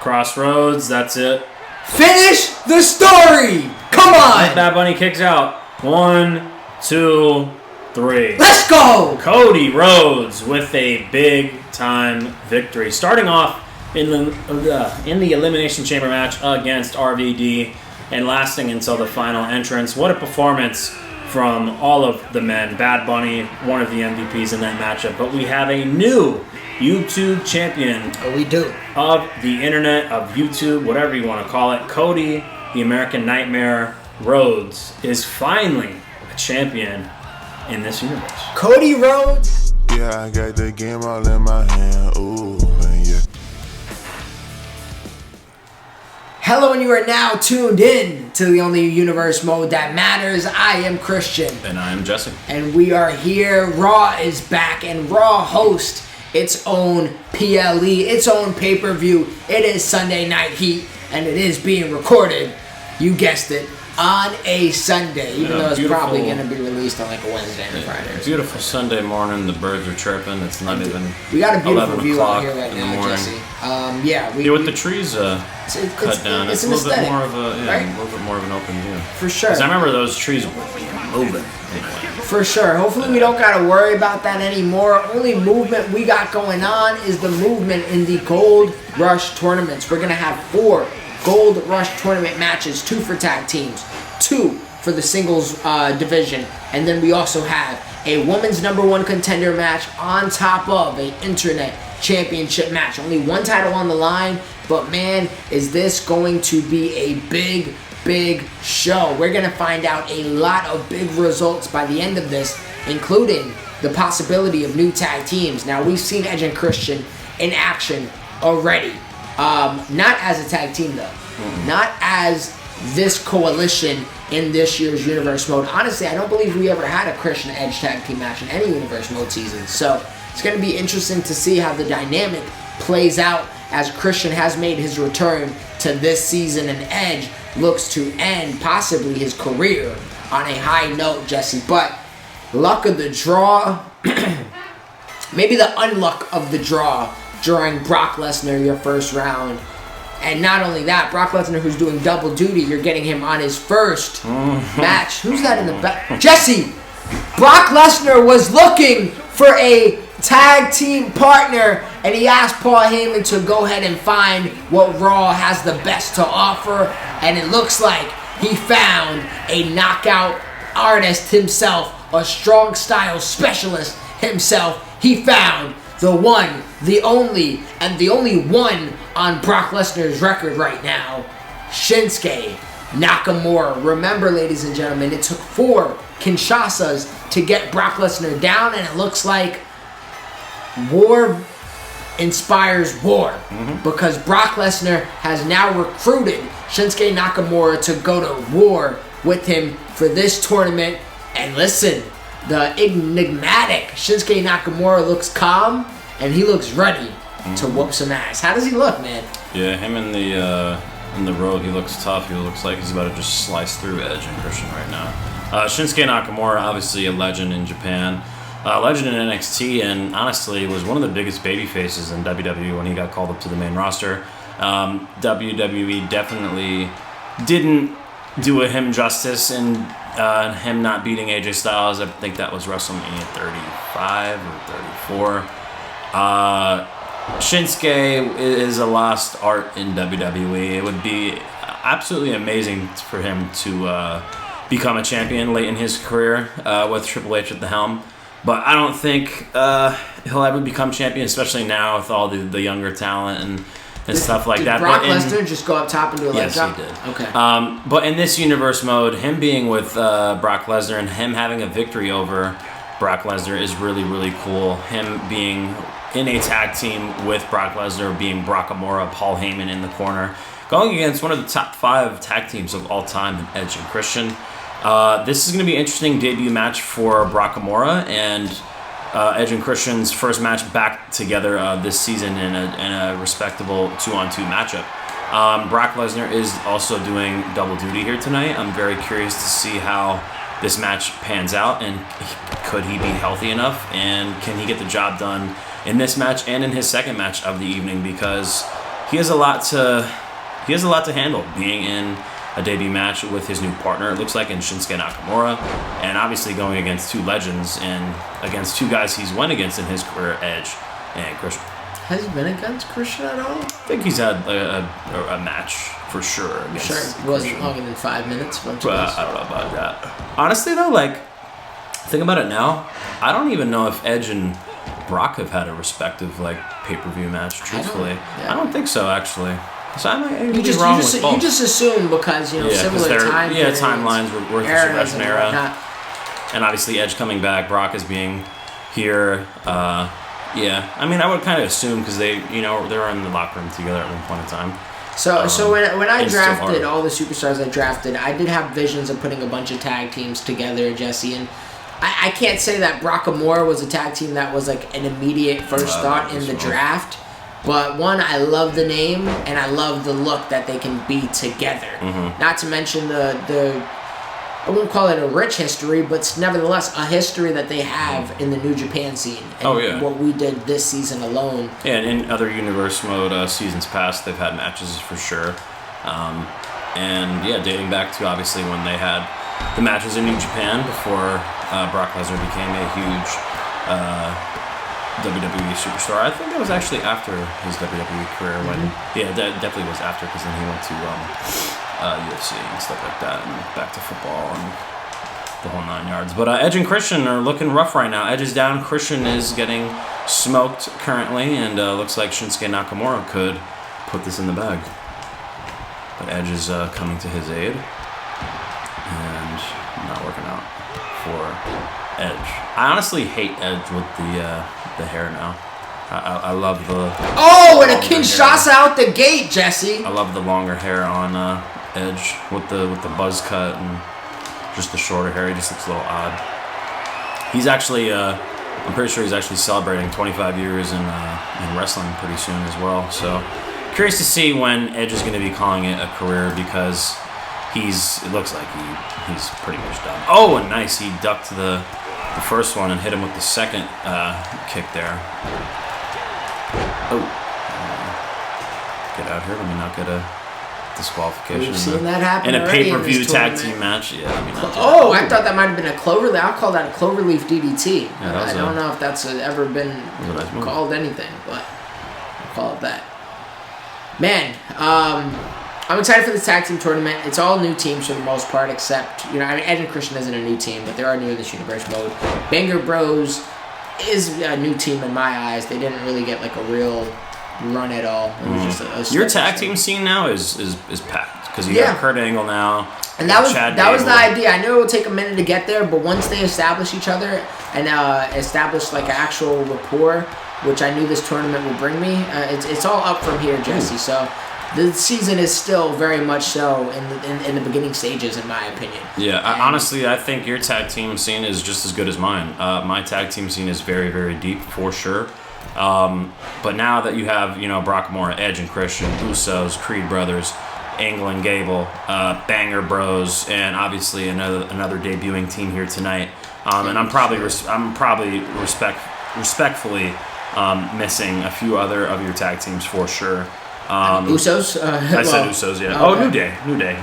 Crossroads, that's it. Finish the story! Come on! Bad Bunny kicks out. 1, 2, 3. Let's go! Cody Rhodes with a big-time victory. Starting off in the Elimination Chamber match against RVD and lasting until the final entrance. What a performance from all of the men. Bad Bunny, one of the MVPs in that matchup. But we have a new YouTube champion. Oh, we do. Of the internet, of YouTube, whatever you want to call it. Cody, the American Nightmare Rhodes, is finally a champion in this universe. Cody Rhodes. Yeah, I got the game all in my hand. Ooh, yeah. Hello, and you are now tuned in to the only universe mode that matters. I am Christian. And I am Jesse. And we are here. Raw is back, and Raw hosts its own PLE, its own pay-per-view. It is Sunday Night Heat, and it is being recorded, you guessed it, on a Sunday, even though it's probably going to be released on like a Wednesday and Friday. Beautiful Sunday morning. The birds are chirping. It's not even. We got a beautiful view out here right now, Jesse. With the trees cut down, it's a little bit more of an open view. For sure. Because I remember those trees were moving. For sure. Hopefully we don't got to worry about that anymore. Only movement we got going on is the movement in the Gold Rush tournaments. We're going to have 4 Gold Rush tournament matches, 2 for tag teams, 2 for the singles division, and then we also have a women's #1 contender match on top of an internet championship match. Only one title on the line, but man, is this going to be a big show. We're going to find out a lot of big results by the end of this, including the possibility of new tag teams. Now, we've seen Edge and Christian in action already. Not as a tag team, though. Mm-hmm. Not as this coalition in this year's Universe Mode. Honestly, I don't believe we ever had a Christian Edge tag team match in any Universe Mode season. So it's going to be interesting to see how the dynamic plays out as Christian has made his return to this season and Edge looks to end possibly his career on a high note, Jesse. But luck of the draw, maybe the unluck of the draw, drawing Brock Lesnar your first round. And not only that, Brock Lesnar, who's doing double duty, you're getting him on his first match. Who's that in the back? Jesse! Brock Lesnar was looking for a tag team partner, and he asked Paul Heyman to go ahead and find what Raw has the best to offer, and it looks like he found a knockout artist himself, a strong style specialist himself. He found the one, the only, and the only one on Brock Lesnar's record right now, Shinsuke Nakamura. Remember, ladies and gentlemen, it took 4 Kinshasas to get Brock Lesnar down, and it looks like war inspires war, because Brock Lesnar has now recruited Shinsuke Nakamura to go to war with him for this tournament. And listen, the enigmatic Shinsuke Nakamura looks calm, and he looks ready to whoop some ass. How does he look, man? Yeah, him in the road, he looks tough. He looks like he's about to just slice through Edge and Christian right now. Shinsuke Nakamura, obviously a legend in Japan. Legend in NXT, and honestly was one of the biggest baby faces in WWE when he got called up to the main roster. WWE definitely didn't do him justice in him not beating AJ Styles. I think that was WrestleMania 35 or 34. Shinsuke is a lost art in WWE. It would be absolutely amazing for him to become a champion late in his career with Triple H at the helm. But I don't think he'll ever become champion, especially now with all the younger talent and stuff like that. Did Brock Lesnar just go up top and do a leg Yes, drop? he did. Okay. But in this universe mode, him being with Brock Lesnar and him having a victory over Brock Lesnar is really, really cool. Him being in a tag team with Brock Lesnar, being Brockamora, Paul Heyman in the corner, going against one of the top 5 tag teams of all time in Edge and Christian. This is going to be an interesting debut match for Brockamora and Edge and Christian's first match back together this season in a respectable 2-on-2 matchup. Brock Lesnar is also doing double duty here tonight. I'm very curious to see how this match pans out, and could he be healthy enough, and can he get the job done in this match and in his second match of the evening, because he has a lot to handle being in a debut match with his new partner, it looks like, in Shinsuke Nakamura, and obviously going against two legends and against two guys he's went against in his career, Edge and Christian. Has he been against Christian at all? I think he's had a match for sure. Against It wasn't longer than 5 minutes. I don't know about that. Honestly, though, like, think about it now, I don't even know if Edge and Brock have had a respective, like, pay-per-view match, truthfully. I don't think so, actually. So I might be wrong with both. You just assume because, similar time periods, timelines were worth an era. And obviously Edge coming back, Brock is being here. Yeah, I mean, I would kind of assume because they were in the locker room together at one point in time. So when I drafted all the superstars I drafted, I did have visions of putting a bunch of tag teams together, Jesse, and I can't say that Brockamore was a tag team that was like an immediate first thought in the draft. But one, I love the name, and I love the look that they can be together. Mm-hmm. Not to mention the I won't call it a rich history, but nevertheless a history that they have in the New Japan scene. And what we did this season alone. Yeah, and in other Universe Mode seasons past, they've had matches for sure. And yeah, dating back to obviously when they had the matches in New Japan before Brock Lesnar became a huge WWE superstar. I think that was actually after his WWE career. That definitely was after, because then he went to UFC and stuff like that, and back to football and the whole 9 yards. But Edge and Christian are looking rough right now. Edge is down. Christian is getting smoked currently, and looks like Shinsuke Nakamura could put this in the bag. But Edge is coming to his aid, and not working out for Edge. I honestly hate Edge with the hair now. I love the... Oh, and a Kinshasa out the gate, Jesse! I love the longer hair on Edge with the buzz cut and just the shorter hair. He just looks a little odd. He's actually... I'm pretty sure he's actually celebrating 25 years in wrestling pretty soon as well. So, curious to see when Edge is going to be calling it a career, because it looks like he's pretty much done. Oh, and nice. He ducked the first one and hit him with the second kick there. Oh. Get out here. Let me not get a disqualification. We've seen that happen in a pay-per-view tag team match. Yeah. I thought that might have been a cloverleaf. I'll call that a cloverleaf DDT. Yeah, I don't know if that's ever been called anything, but I'll call it that. Man, I'm excited for the tag team tournament. It's all new teams for the most part, except, Edge and Christian isn't a new team, but they are new in this Universe Mode. Banger Bros is a new team in my eyes. They didn't really get like a real run at all. It was just your tag team scene now is packed, because you got Kurt Angle now, and that was the idea. I know it will take a minute to get there, but once they establish each other and establish like an actual rapport, which I knew this tournament would bring me, it's all up from here, Jesse. So the season is still very much so in the beginning stages, in my opinion. Yeah, honestly, I think your tag team scene is just as good as mine. My tag team scene is very, very deep, for sure. But now that you have, Brockamore, Edge and Christian, Usos, Creed Brothers, Angle and Gable, Banger Bros, and obviously another debuting team here tonight. And I'm probably respectfully missing a few other of your tag teams for sure. Usos? I said Usos, yeah. Okay. New Day.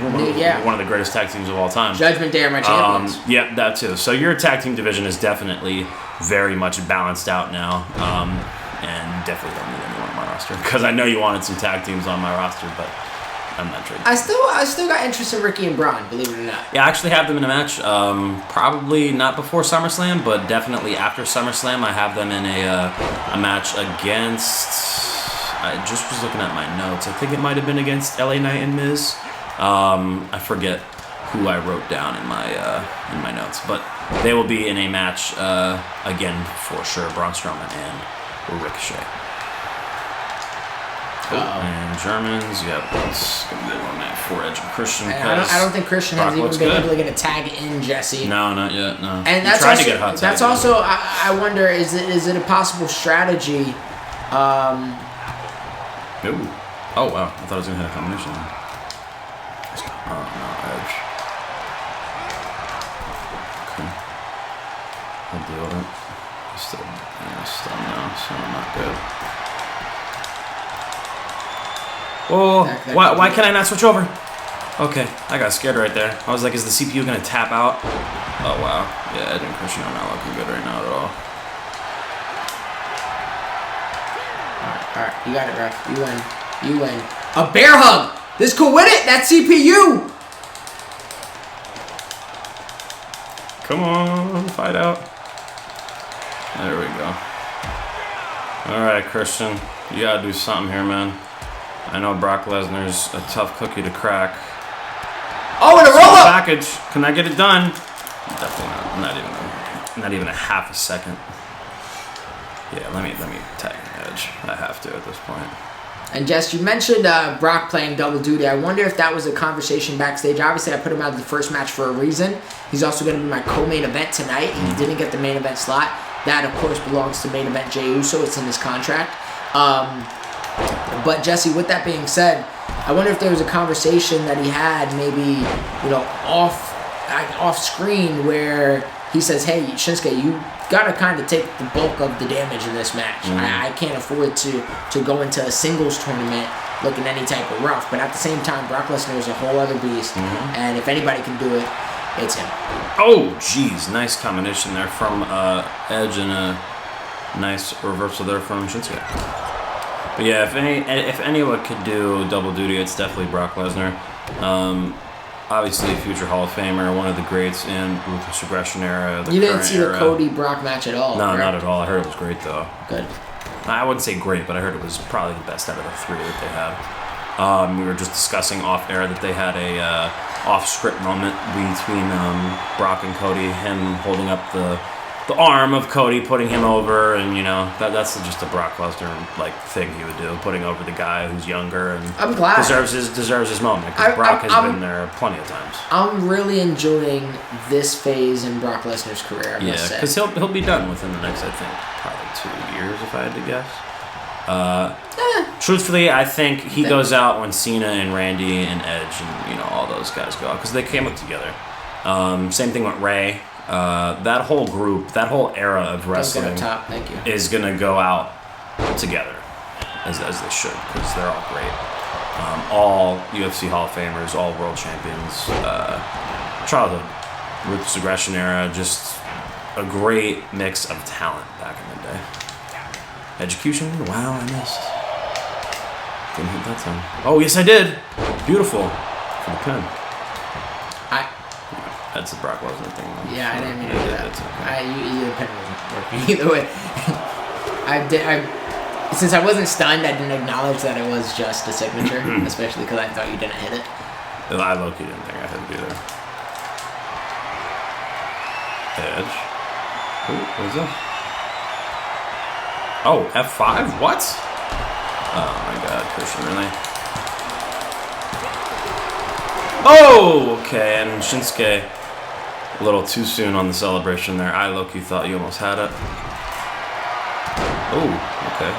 One of the greatest tag teams of all time. Judgment Day are my champions. Yeah, that too. So your tag team division is definitely very much balanced out now. And definitely don't need anyone on my roster, because I know you wanted some tag teams on my roster, but I'm not trading. I still got interest in Ricky and Braun, believe it or not. Yeah, I actually have them in a match. Probably not before SummerSlam, but definitely after SummerSlam. I have them in a match against... I just was looking at my notes. I think it might have been against LA Knight and Miz. I forget who I wrote down in my notes, but they will be in a match again for sure. Braun Strowman and Ricochet. And Germans, it's gonna be a little match for Edge and Christian. I don't think Christian has even been able to get a tag in, Jesse. No, not yet. No. And that's also, to get hot tag. That's also. I wonder, is it a possible strategy? Ooh. Oh wow! I thought I was gonna hit a combination. Oh no, Edge. Okay. I'll deal with it. Still no, so not good. Oh, why can I not switch over? Okay, I got scared right there. I was like, is the CPU gonna tap out? Oh wow, yeah, Edge and Christian are not looking good right now at all. All right, you got it, ref. You win. A bear hug. This could win it. That's CPU. Come on, fight out. There we go. All right, Christian, you gotta do something here, man. I know Brock Lesnar's a tough cookie to crack. Oh, and a roll up. Package. Can I get it done? Definitely not even a half a second. Yeah, let me tag Edge. I have to at this point. And Jess, you mentioned Brock playing double duty. I wonder if that was a conversation backstage. Obviously, I put him out of the first match for a reason. He's also going to be my co-main event tonight. He didn't get the main event slot. That, of course, belongs to main event Jey Uso. It's in his contract. But Jesse, with that being said, I wonder if there was a conversation that he had maybe, off screen where he says, hey, Shinsuke, you got to kind of take the bulk of the damage in this match. I can't afford to go into a singles tournament looking any type of rough. But at the same time, Brock Lesnar is a whole other beast. And if anybody can do it, it's him. Oh, geez. Nice combination there from Edge and a nice reversal there from Shinsuke. But yeah, if anyone could do double duty, it's definitely Brock Lesnar. Obviously, a future Hall of Famer, one of the greats in Ruthless Aggression era. You didn't see the Cody Brock match at all? No, right? not at all. I heard it was great though. Good. I wouldn't say great, but I heard it was probably the best out of the three that they had. We were just discussing off air that they had a off-script moment between Brock and Cody, him holding up the arm of Cody, putting him over, and that's just a Brock Lesnar thing he would do, putting over the guy who's younger and I'm glad deserves his moment, because Brock has been there plenty of times. I'm really enjoying this phase in Brock Lesnar's career. I must say. Because he'll be done within the next, I think, probably 2 years if I had to guess. Truthfully, I think he goes out when Cena and Randy and Edge and all those guys go out because they came up together. Same thing with Ray. That whole group, that whole era of wrestling is going to go out together, as they should, because they're all great. All UFC Hall of Famers, all world champions, childhood, Ruthless Aggression era, just a great mix of talent back in the day. Execution, wow, I missed. Didn't hit that time. Oh, yes, I did. Beautiful. For the pin. That's a Brock Lesnar thing. Yeah, I didn't mean to do that. Okay. The pen wasn't working either way. Since I wasn't stunned, I didn't acknowledge that it was just a signature, especially because I thought you didn't hit it. I low-key didn't think I had to be there. Edge. Ooh, what is that? Oh, F5? What? Oh my god, Christian, really? Oh, okay, and Shinsuke, a little too soon on the celebration there. I low-key thought you almost had it. Oh, okay.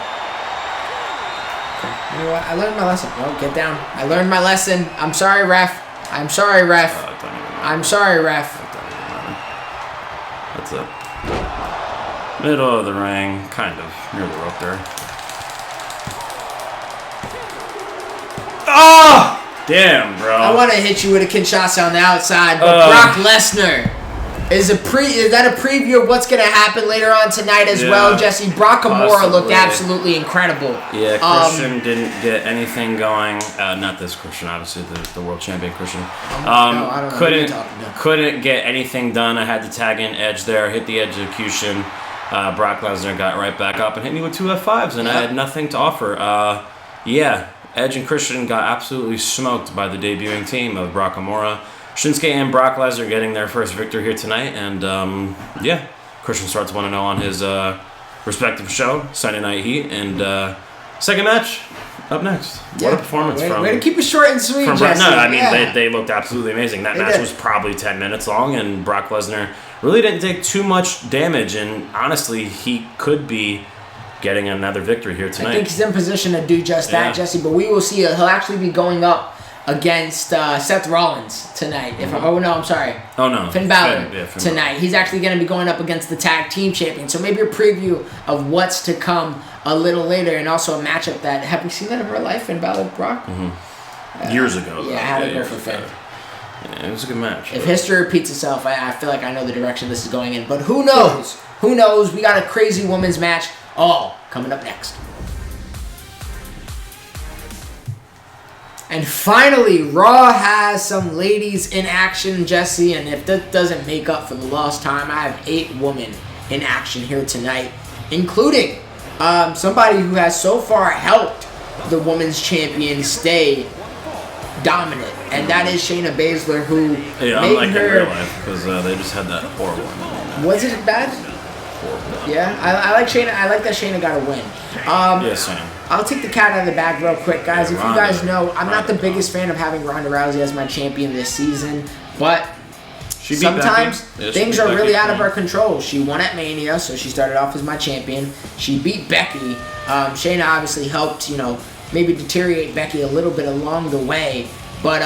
You know what? I learned my lesson. Oh, get down. I learned my lesson. I'm sorry, ref. I'm sorry, ref. It don't even matter. I'm sorry, ref. It don't even matter. That's it. Middle of the ring, kind of, near the rope there. Oh! Damn, bro. I want to hit you with a Kinshasa on the outside, but Brock Lesnar is that a preview of what's going to happen later on tonight as well, Jesse? Brock Kimura looked absolutely incredible. Yeah, Christian didn't get anything going. Not this Christian, obviously, the world champion Christian. I don't know. Couldn't get anything done. I had to tag in Edge there, hit the execution. Brock Lesnar got right back up and hit me with two F5s, and I had nothing to offer. Edge and Christian got absolutely smoked by the debuting team of Brock Kimura. Shinsuke and Brock Lesnar getting their first victory here tonight, and Christian starts 1-0 on his respective show, Sunday Night Heat, and second match up next. What a performance from... Way to keep it short and sweet, Jesse. No, I mean, they looked absolutely amazing. That match was probably 10 minutes long, and Brock Lesnar really didn't take too much damage, and honestly, he could be getting another victory here tonight. I think he's in position to do just that, Jesse, but we will see. He'll actually be going up against Seth Rollins tonight. I'm sorry. Oh, no. Finn Balor Finn tonight. Balor. He's actually going to be going up against the tag team champion. So maybe a preview of what's to come a little later, and also a matchup that, have we seen that in real life, Finn Balor Brock? Years ago. Yeah, I had to go for Finn. Yeah, it was a good match. If history repeats itself, I feel like I know the direction this is going in. But who knows? Who knows? We got a crazy women's match all coming up next. And finally, Raw has some ladies in action, Jesse. And if that doesn't make up for the lost time, I have 8 women in action here tonight, including somebody who has so far helped the women's champion stay dominant, and that is Shayna Baszler, who unlike in real life, because they just had that horrible one. Was it bad? Horrible. Yeah, I like Shayna. I like that Shayna got a win. Same. I'll take the cat out of the bag real quick, guys. If you guys know, I'm not the biggest fan of having Ronda Rousey as my champion this season, but sometimes things are really out of our control. She won at Mania, so she started off as my champion. She beat Becky. Shayna obviously helped, maybe deteriorate Becky a little bit along the way. But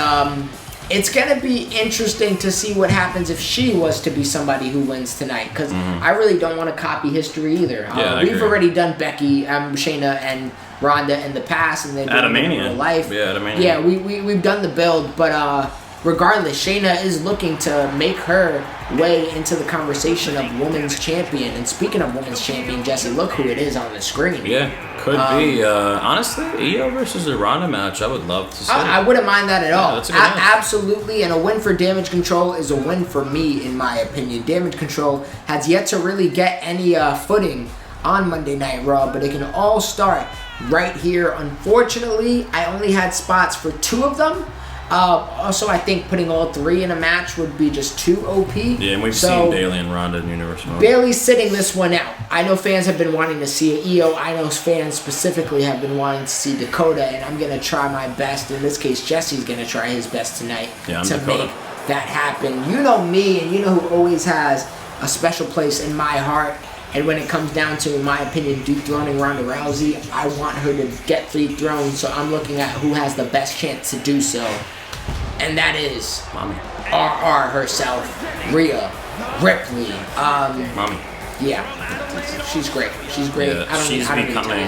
it's going to be interesting to see what happens if she was to be somebody who wins tonight. Because I really don't want to copy history either. We've already done Becky, Shayna, and Ronda in the past. And they've been in real life. Yeah, at Mania. Yeah, we've done the build. But regardless, Shayna is looking to make her way into the conversation of women's champion. And speaking of women's champion, Jesse, look who it is on the screen. Yeah, could be. Honestly, Io versus a Ronda match, I would love to see. I wouldn't mind that at all. That's a good match. Absolutely, and a win for Damage Control is a win for me, in my opinion. Damage Control has yet to really get any footing on Monday Night Raw, but it can all start right here. Unfortunately, I only had spots for 2 of them. Also, I think putting all 3 in a match would be just too OP. Yeah, and we've seen Bayley and Ronda in Universal. Bayley's sitting this one out. I know fans have been wanting to see Io. I know fans specifically have been wanting to see Dakota, and I'm going to try my best. In this case, Jesse's going to try his best tonight to make that happen. You know me, and you know who always has a special place in my heart. And when it comes down to, in my opinion, dethroning Ronda Rousey, I want her to get dethroned, so I'm looking at who has the best chance to do so. And that is Mommy. RR herself, Rhea Ripley. Mommy. Yeah, she's great. She's great. Yeah, she's becoming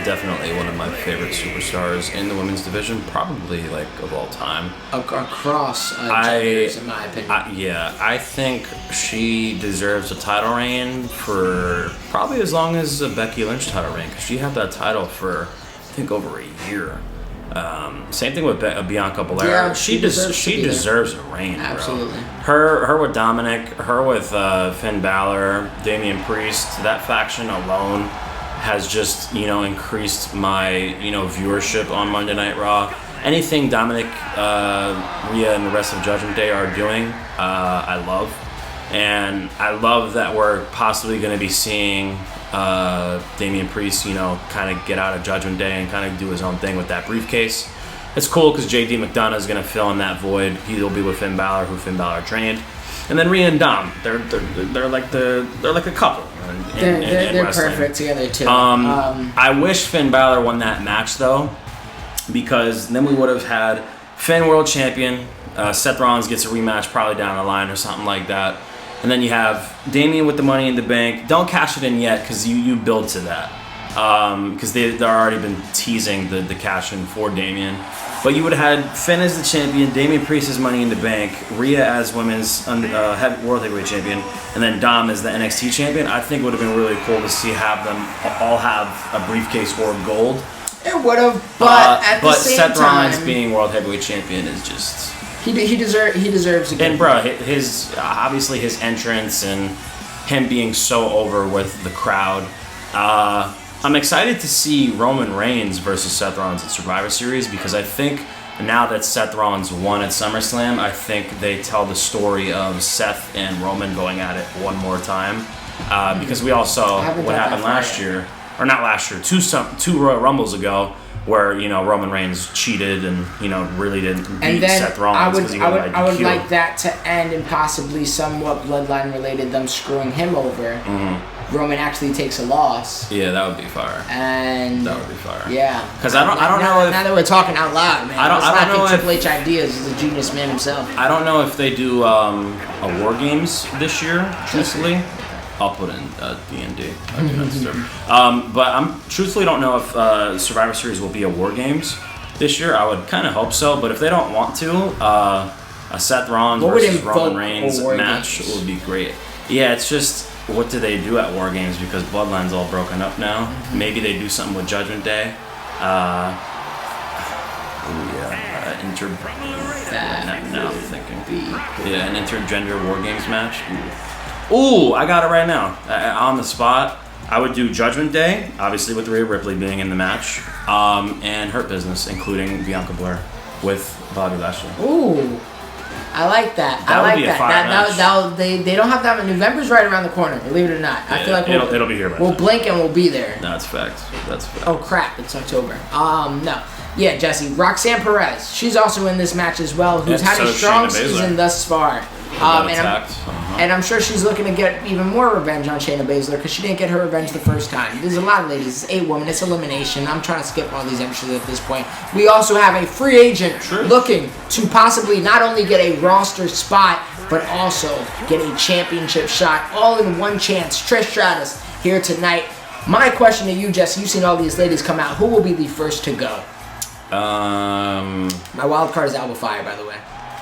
definitely one of my favorite superstars in the women's division, probably of all time. Across genders, in my opinion. I think she deserves a title reign for probably as long as a Becky Lynch title reign, because she had that title for, I think, over a year. Same thing with Bianca Belair. Yeah, she deserves a reign, absolutely. Bro. Her with Dominic, her with Finn Balor, Damian Priest. That faction alone has just increased my viewership on Monday Night Raw. Anything Dominic, Rhea, and the rest of Judgment Day are doing, I love. And I love that we're possibly going to be seeing Damian Priest, kind of get out of Judgment Day and kind of do his own thing with that briefcase. It's cool because J.D. McDonough is going to fill in that void. He'll be with Finn Balor, who Finn Balor trained, and then Rhea and Dom. They're like a couple. They're perfect together too. I wish Finn Balor won that match though, because then we would have had Finn world champion. Seth Rollins gets a rematch probably down the line or something like that. And then you have Damian with the Money in the Bank. Don't cash it in yet because you build to that. Because they've already been teasing the cash in for Damian. But you would have had Finn as the champion, Damian Priest as Money in the Bank, Rhea as women's world heavyweight champion, and then Dom as the NXT champion. I think it would have been really cool to see have them all have a briefcase or gold. It would have, but at the same time, Seth Rollins being world heavyweight champion is just... He deserves a good And bro, his obviously his entrance and him being so over with the crowd. I'm excited to see Roman Reigns versus Seth Rollins at Survivor Series, because I think now that Seth Rollins won at SummerSlam, I think they tell the story of Seth and Roman going at it one more time. Because we all saw what happened last year, or not last year, two Royal Rumbles ago, where Roman Reigns cheated and really didn't beat Seth Rollins. I would like that to end in possibly somewhat bloodline related, them screwing him over. Roman actually takes a loss. Yeah, that would be fire. And that would be fire. Yeah. Because I don't know if, now that we're talking out loud, man. I don't know if Triple H ideas. He's a genius man himself. I don't know if they do a War Games this year. Truthfully, I'll put in D&D. But I'm truthfully don't know if Survivor Series will be a War Games this year. I would kind of hope so, but if they don't want to, a Seth Rollins versus Roman Reigns match would be great. Yeah, it's just, what do they do at War Games, because Bloodline's all broken up now? Mm-hmm. Maybe they do something with Judgment Day. Now I'm thinking. Yeah, an intergender War Games match. Ooh, I got it right now. On the spot. I would do Judgment Day, obviously with Rhea Ripley being in the match, and Hurt Business, including Bianca Belair with Bobby Lashley. Ooh. I like that. That would be a fire match. They don't have that. November's right around the corner. Believe it or not, I feel like it'll be here. We'll blink and we'll be there. No, that's fact. That's fact. Oh crap! It's October. No. Yeah, Jesse. Roxanne Perez. She's also in this match as well. Who's had a strong season thus far. And I'm sure she's looking to get even more revenge on Shayna Baszler because she didn't get her revenge the first time. There's a lot of ladies. It's 8 women. It's elimination. I'm trying to skip all these entries at this point. We also have a free agent looking to possibly not only get a roster spot, but also get a championship shot all in one chance. Trish Stratus here tonight. My question to you, Jesse, you've seen all these ladies come out. Who will be the first to go? My wild card is Alba Fire, by the way.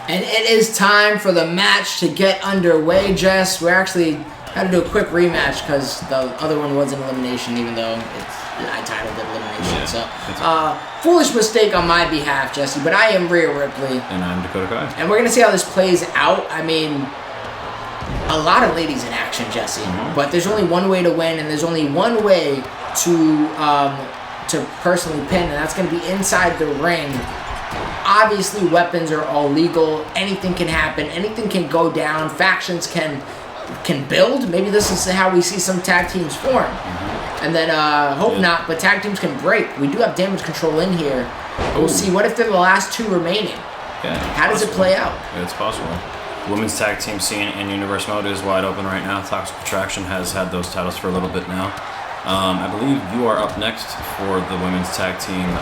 And it is time for the match to get underway, Jess. We're actually had to do a quick rematch because the other one was an elimination, even though I titled it elimination. So, foolish mistake on my behalf, Jesse. But I am Rhea Ripley. And I'm Dakota Kai. And we're going to see how this plays out. I mean, a lot of ladies in action, Jesse. Mm-hmm. But there's only one way to win, and there's only one way to personally pin, and that's going to be inside the ring. Obviously, weapons are all legal. Anything can happen. Anything can go down. Factions can build. Maybe this is how we see some tag teams form. Mm-hmm. And then, hope not, but tag teams can break. We do have damage control in here. We'll see. What if they're the last 2 remaining? Yeah, how does it play out? Yeah, it's possible. Women's tag team scene in Universe mode is wide open right now. Toxic Attraction has had those titles for a little bit now. I believe you are up next for the women's tag team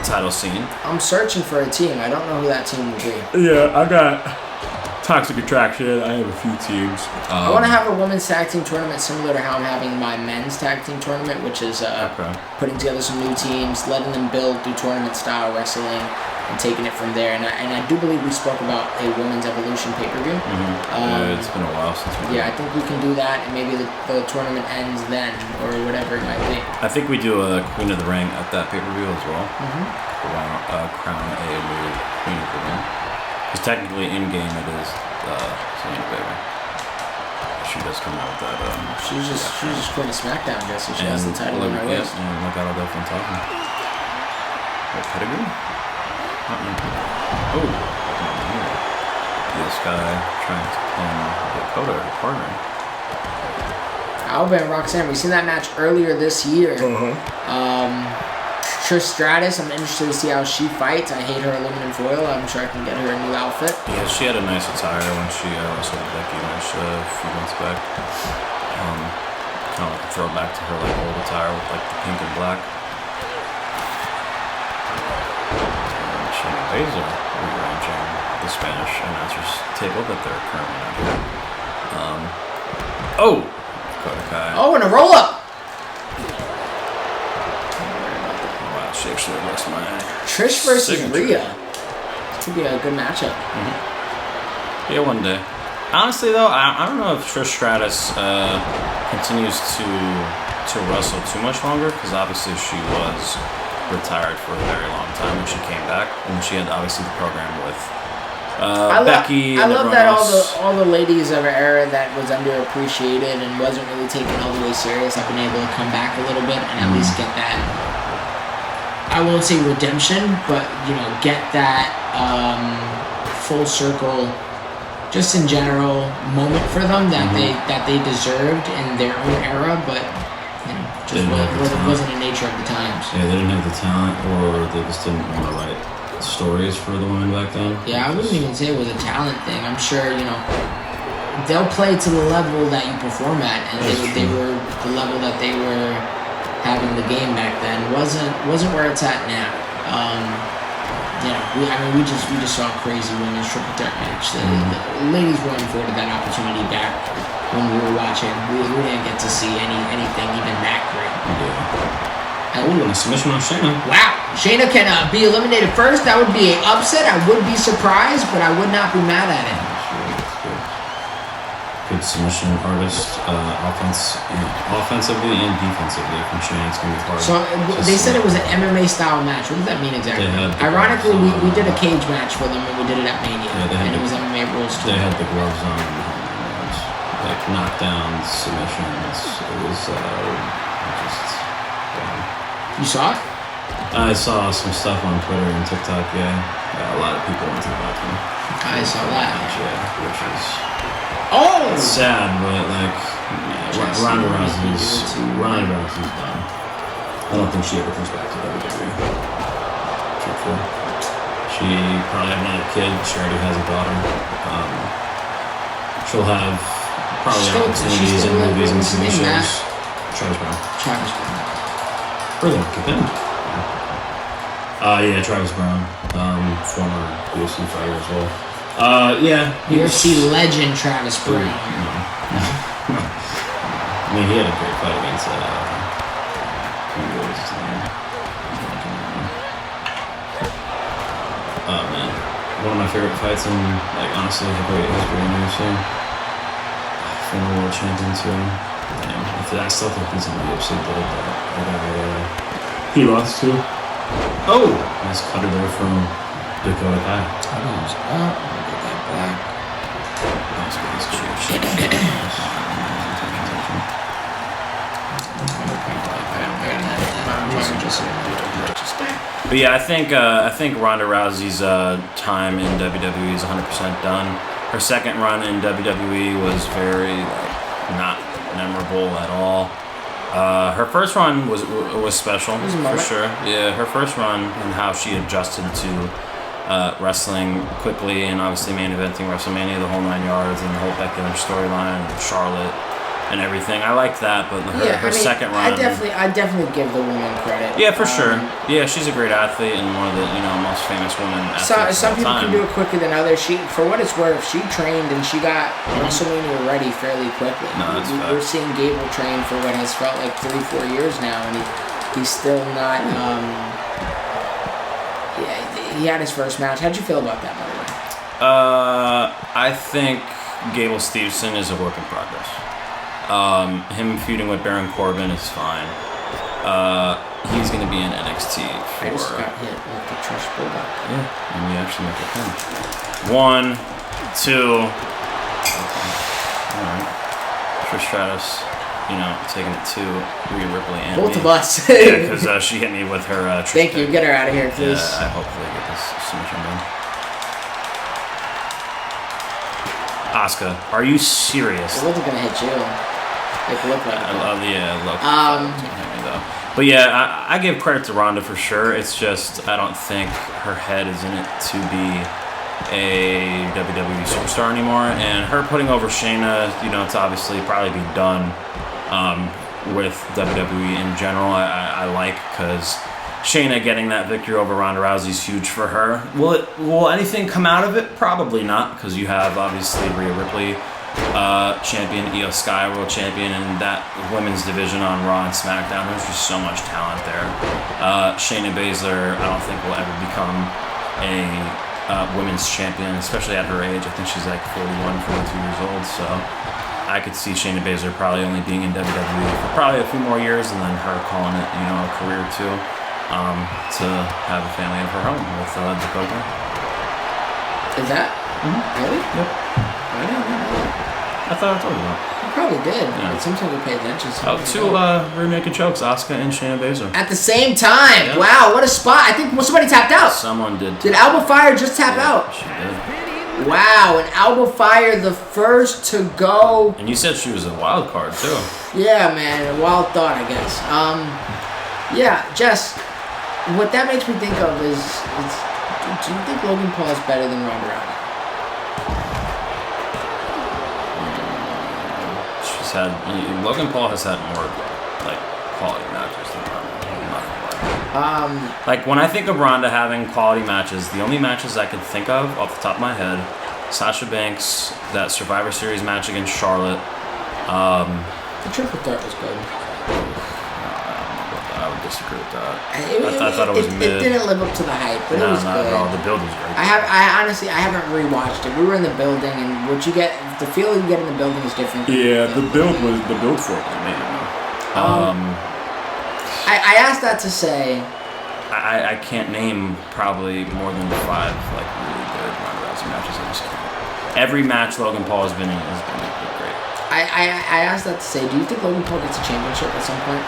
title scene. I'm searching for a team. I don't know who that team will be. Yeah, I got Toxic Attraction. I have a few teams. I want to have a women's tag team tournament similar to how I'm having my men's tag team tournament, which is putting together some new teams, letting them build through tournament-style wrestling, and taking it from there. And I do believe we spoke about a Women's Evolution pay-per-view. Mm-hmm. It's been a while since we did. I think we can do that, and maybe the tournament ends then, or whatever it might be. I think we do a Queen of the Ring at that pay-per-view as well. Mm-hmm. Crown a new Queen of the Ring. Because technically, in-game, it is Selena Vega. She does come out with that. She's just Queen of SmackDown, Jesse. She has the title in her waist. And look out, I'll talking. What, pedigree? Oh, this guy trying to pin Dakota, her partner. Alba and Roxanne, we've seen that match earlier this year. Trish Stratus, I'm interested to see how she fights. I hate her aluminum foil. I'm sure I can get her a new outfit. Yeah, she had a nice attire when she wrestled Becky Lynch a few months back. Kind of like a throwback to her old attire with the pink and black. Shayna Baszler rearranging the Spanish announcers table that they're currently on here. Dakota Kai. Oh, and a roll up. Wow, she actually lost my Trish versus signature. Rhea. This could be a good matchup. Mm-hmm. Yeah, one day. Honestly, though, I don't know if Trish Stratus continues to wrestle too much longer, because obviously she was retired for a very long time when she came back, and she had obviously the program with Becky. I love that all the ladies of her era that was underappreciated and wasn't really taken all the way serious have been able to come back a little bit and at least get that. I won't say redemption, but get that full circle, just in general, moment for them that they deserved in their own era, but. Just wasn't the nature of the times. Yeah, they didn't have the talent, or they just didn't want to write stories for the women back then. Yeah, I wouldn't even say it was a talent thing. I'm sure, they'll play to the level that you perform at, and they were the level that they were having the game back then wasn't where it's at now. We just saw a crazy women's triple threat match. The ladies weren't afforded that opportunity back when we were watching. We didn't get to see anything even that great. Yeah. Ooh, a submission on Shayna. Wow, Shayna can be eliminated first. That would be an upset. I would be surprised, but I would not be mad at it. Good submission artist, offensively and defensively from Shayna. It's gonna be hard. So they said it was an MMA style match. What does that mean exactly? Ironically, we did a cage match for them when we did it at Mania, and it was MMA rules too. They had the gloves on, like knockdowns, submissions. It was just. You saw it? I saw some stuff on Twitter and TikTok. Yeah, a lot of people went to the bathroom. I saw that. Yeah, which is. Oh! It's sad, but like, Ronda Rousey's done. I don't think she ever comes back to WWE. Truthfully. She probably had another kid. She already has a daughter. She'll have probably opportunities in movies and TV shows. Travis Brown. Really? Good. Yeah, Travis Brown. Former UFC fighter as well. Yeah. UFC legend Travis Brown. No. I mean, he had a great fight against, what was his name? Oh, man. One of my favorite fights in, like, honestly, heavyweight history in UFC. Former world champion, too. Damn. I still think he's in the UFC, but he lost, too. Oh! Nice cutter there from Dakota Kai. But yeah, I think Ronda Rousey's time in WWE is 100% done. Her second run in WWE was very not memorable at all. Her first run was special for sure. Yeah, her first run and how she adjusted to wrestling quickly and obviously main eventing WrestleMania, the whole 9 yards, and the whole Becky Lynch storyline, and Charlotte, and everything. I like that, but her second run. I definitely give the woman credit. Yeah, for sure. Yeah, she's a great athlete and one of the most famous women athletes. Some people can do it quicker than others. For what it's worth, she trained and she got WrestleMania ready fairly quickly. No, that's fact. We're seeing Gable train for what has felt like 3-4 years now, and he's still not. He had his first match. How'd you feel about that, by the way? I think Gable Stevenson is a work in progress. Him feuding with Baron Corbin is fine. He's going to be in NXT for... I just got hit with the Trish Bulldog. Yeah, and we actually make a pin. 1, 2... Okay. Alright. Trish Stratus, taking it to Rhea Ripley and both me. of us. Yeah, because she hit me with her Trish Thank you. Get her out of here, please. Yeah, I hopefully get this submission done. Asuka, are you serious? It wasn't going to hit you. It looked like it. But yeah, I give credit to Ronda for sure. It's just I don't think her head is in it to be a WWE superstar anymore. And her putting over Shayna, to obviously probably be done with WWE in general. I like because Shayna getting that victory over Ronda Rousey is huge for her. Will anything come out of it? Probably not, because you have obviously Rhea Ripley, champion, Io Sky world champion, and that women's division on Raw and SmackDown. There's just so much talent there. Shayna Baszler, I don't think will ever become a women's champion, especially at her age. I think she's like 41, 42 years old. So I could see Shayna Baszler probably only being in WWE for probably a few more years, and then her calling it, a career too. To have a family of her own with Dakota. Is that? Mm-hmm. Really? Yep. I don't know. I thought I told you that. You probably did. Yeah. But sometimes we pay attention. Two rear-naked chokes, Asuka and Shayna Baszler. At the same time. Yep. Wow, what a spot. I think somebody tapped out. Someone did. Did Alba Fire just tap out? She did. Wow, and Alba Fire the first to go. And you said she was a wild card, too. Yeah, man. A wild thought, I guess. Yeah, Jess. What that makes me think of is do you think Logan Paul is better than Ronda Rousey? Logan Paul has had more like quality matches than Ronda. I'm not gonna lie. Like when I think of Ronda having quality matches, the only matches I can think of off the top of my head, Sasha Banks, that Survivor Series match against Charlotte. The triple threat was good. I would disagree with that. I thought it was mid. It didn't live up to the hype, but it was not good. at all. The build was great. I honestly haven't rewatched it. We were in the building, and what you get, the feel you get in the building is different. Yeah, the build for it was amazing. I asked that to say. I can't name probably more than 5 like really good Ronda Rousey matches. I just can't. Every match Logan Paul has been in has been great. I asked that to say, do you think Logan Paul gets a championship at some point?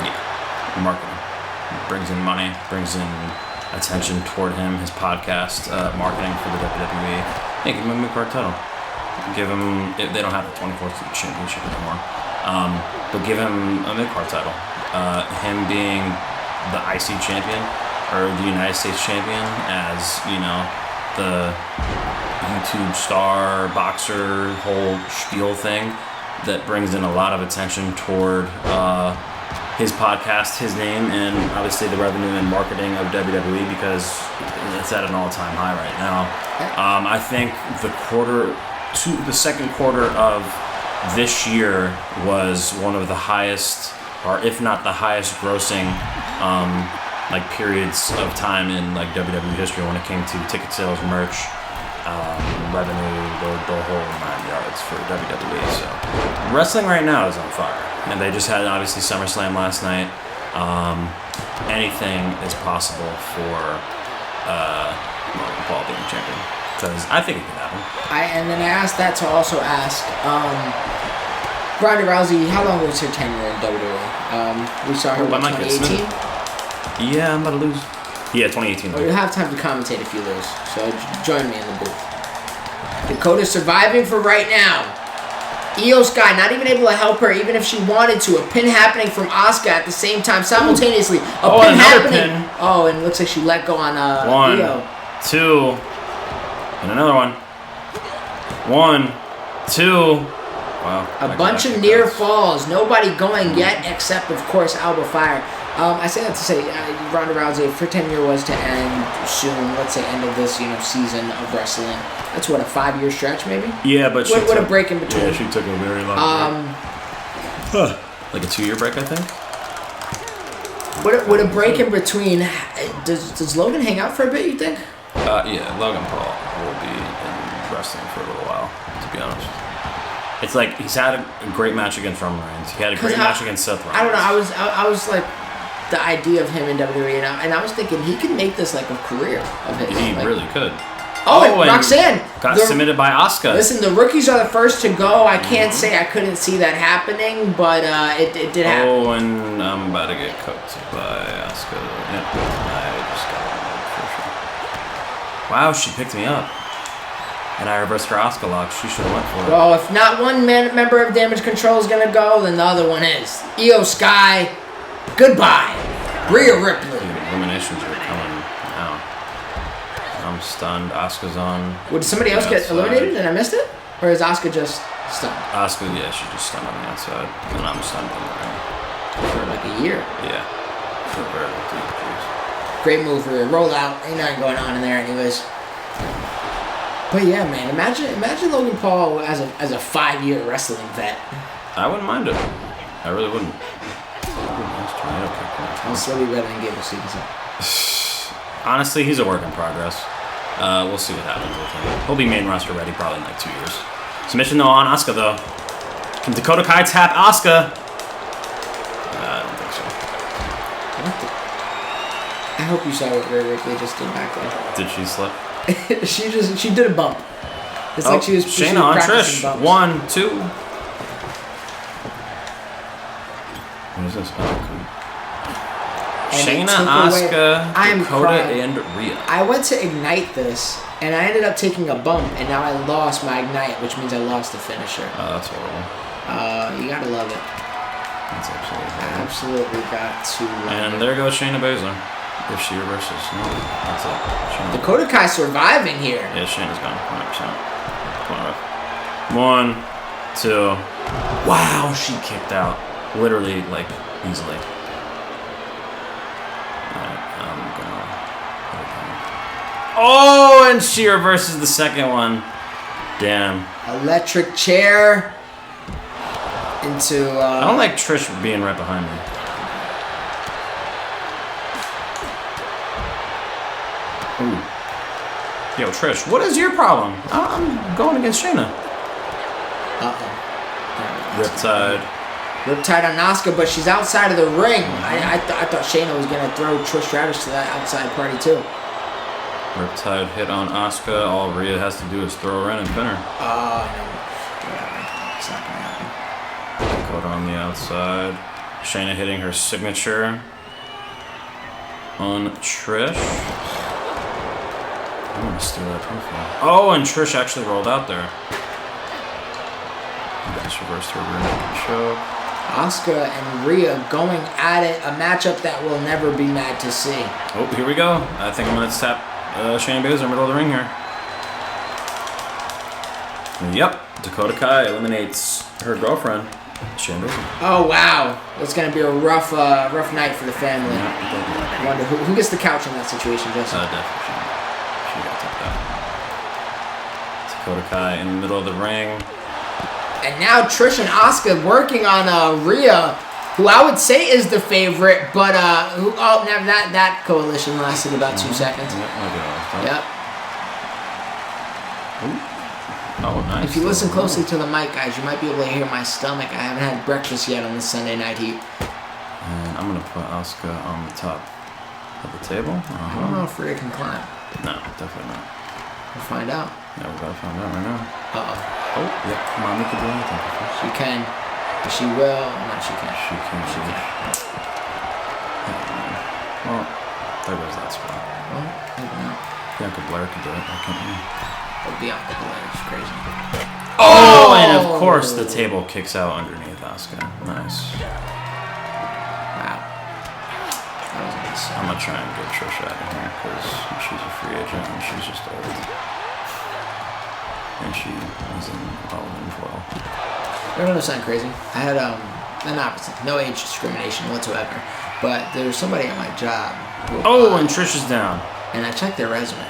Yeah. Marketing. Brings in money, brings in attention toward him, his podcast, marketing for the WWE. Yeah, give him a mid-card title. Give him, they don't have the 24th championship anymore, but give him a mid-card title. Him being the IC champion, or the United States champion, as, you know, the YouTube star, boxer, whole spiel thing that brings in a lot of attention toward his podcast, his name, and obviously the revenue and marketing of WWE, because it's at an all-time high right now. I think the second quarter of this year was one of the highest, or if not the highest grossing, like periods of time in like WWE history when it came to ticket sales, merch, revenue, the whole 9 yards for WWE. So wrestling right now is on fire, and they just had obviously SummerSlam last night. Anything is possible for Logan Paul being champion, because I think it can happen. And then I asked that to also ask Ronda Rousey, how long was her tenure in WWE? We saw her in 2018. Yeah, I'm about to lose. Yeah, 2018. Well, you'll have time to commentate if you lose, so join me in the booth. Dakota's surviving for right now. Io Sky not even able to help her, even if she wanted to. A pin happening from Asuka at the same time, simultaneously. Pin happening. Pin. Oh, and it looks like she let go on Io. 2, and another one. 1, 2. Wow. A bunch of near falls. Nobody going yet, except of course Alba Fire. I say that to say Ronda Rousey, if her tenure was to end soon, let's say end of this season of wrestling, that's what, a 5-year stretch maybe? Yeah, but she took a break in between. Yeah, she took a very long break. Like a 2-year break, I think. Would a break in between? Does Logan hang out for a bit, you think? Yeah, Logan Paul will be in wrestling for a little while, to be honest. It's like he's had a great match against Roman Reigns. He had a great match against Seth Rollins. I don't know. I was like, the idea of him in WWE, and I was thinking he could make this like a career of his. He really could. Oh, and Roxanne got submitted by Asuka. Listen, the rookies are the first to go. I can't say I couldn't see that happening, but it did happen. Oh, and I'm about to get cooked by Asuka. Yep, I just got it for sure. Wow, she picked me up. And I reversed her Asuka lock. She should have went for it. Well, if not one member of Damage Control is going to go, then the other one is. Io Sky, goodbye. Rhea Ripley. Dude, eliminations are coming now. I'm stunned. Asuka's on. Would somebody else get eliminated and I missed it? Or is Asuka just stunned? Asuka, yeah, she just stunned on the outside. And I'm stunned on the ring. For like a year. Yeah. For a very long time. Jeez. Great move for Rhea. Roll out. Ain't nothing going on in there anyways. But yeah, man, imagine Logan Paul as a 5-year wrestling vet. I wouldn't mind it. I really wouldn't. I'll still be better than Gable Stevenson. Honestly, he's a work in progress. We'll see what happens with him. He'll be main roster ready probably in like 2 years. Submission though on Asuka though. Can Dakota Kai tap Asuka? I don't think so. I hope you saw what Rhea Ripley just did back there. Did she slip? she did a bump. It's like she was Shayna on Trish. Bumps. 1, 2. What is this? Shayna, Asuka, Dakota, and Rhea. I went to Ignite this, and I ended up taking a bump, and now I lost my Ignite, which means I lost the finisher. Oh, that's horrible. You gotta love it. That's absolutely horrible. Absolutely got to love it. And there goes Shayna Baszler. If she reverses. No, that's it. Shayna. Dakota Kai surviving here. Yeah, Shayna's gone. 100%. 1, 2. Wow, she kicked out. Literally, like, easily. Oh, and she reverses the second one. Damn. Electric chair into. I don't like Trish being right behind me. Ooh. Yo, Trish, what is your problem? I'm going against Shayna. Riptide. Riptide on Asuka, but she's outside of the ring. I thought Shayna was going to throw Trish Stratus to that outside party, too. Riptide hit on Asuka. All Rhea has to do is throw her in and pin her. No. Whatever. It's not going to happen. Dakota on the outside. Shayna hitting her signature on Trish. I'm going to steal that profile. Oh, and Trish actually rolled out there. Just reversed her rear naked choke. Asuka and Rhea going at it. A matchup that we'll never be mad to see. Oh, here we go. I think I'm going to tap Shayna Baszler middle of the ring here. Yep. Dakota Kai eliminates her girlfriend, Shayna Baszler. Oh, wow. It's going to be a rough night for the family. Yeah, I wonder who gets the couch in that situation, Justin? definitely. She got took that. Dakota Kai in the middle of the ring. And now Trish and Asuka working on Rhea, who I would say is the favorite, but that coalition lasted about 2 seconds. Yep. Oh, nice. If you listen closely to the mic, guys, you might be able to hear my stomach. I haven't had breakfast yet on this Sunday night heat. And I'm gonna put Asuka on the top of the table. I don't know if Rhea can climb. No, definitely not. We'll find out. Yeah, we gotta find out right now. Uh-oh. Oh, yep. Mommy can do anything. She can. But she will. No, she can't. She can. Well, there goes that spot. Well, maybe not. Bianca Blair can do it. I can't. Oh, Bianca Blair is crazy. Oh, and of course the table kicks out underneath Asuka. Nice. Wow. That was nice. I'm gonna try and get Trish out of here because she's a free agent and she's just old. And she is in All-In foil. I don't know, sound crazy. I had no age discrimination whatsoever, but there was somebody at my job. Oh, and Trish is down. And I checked their resume.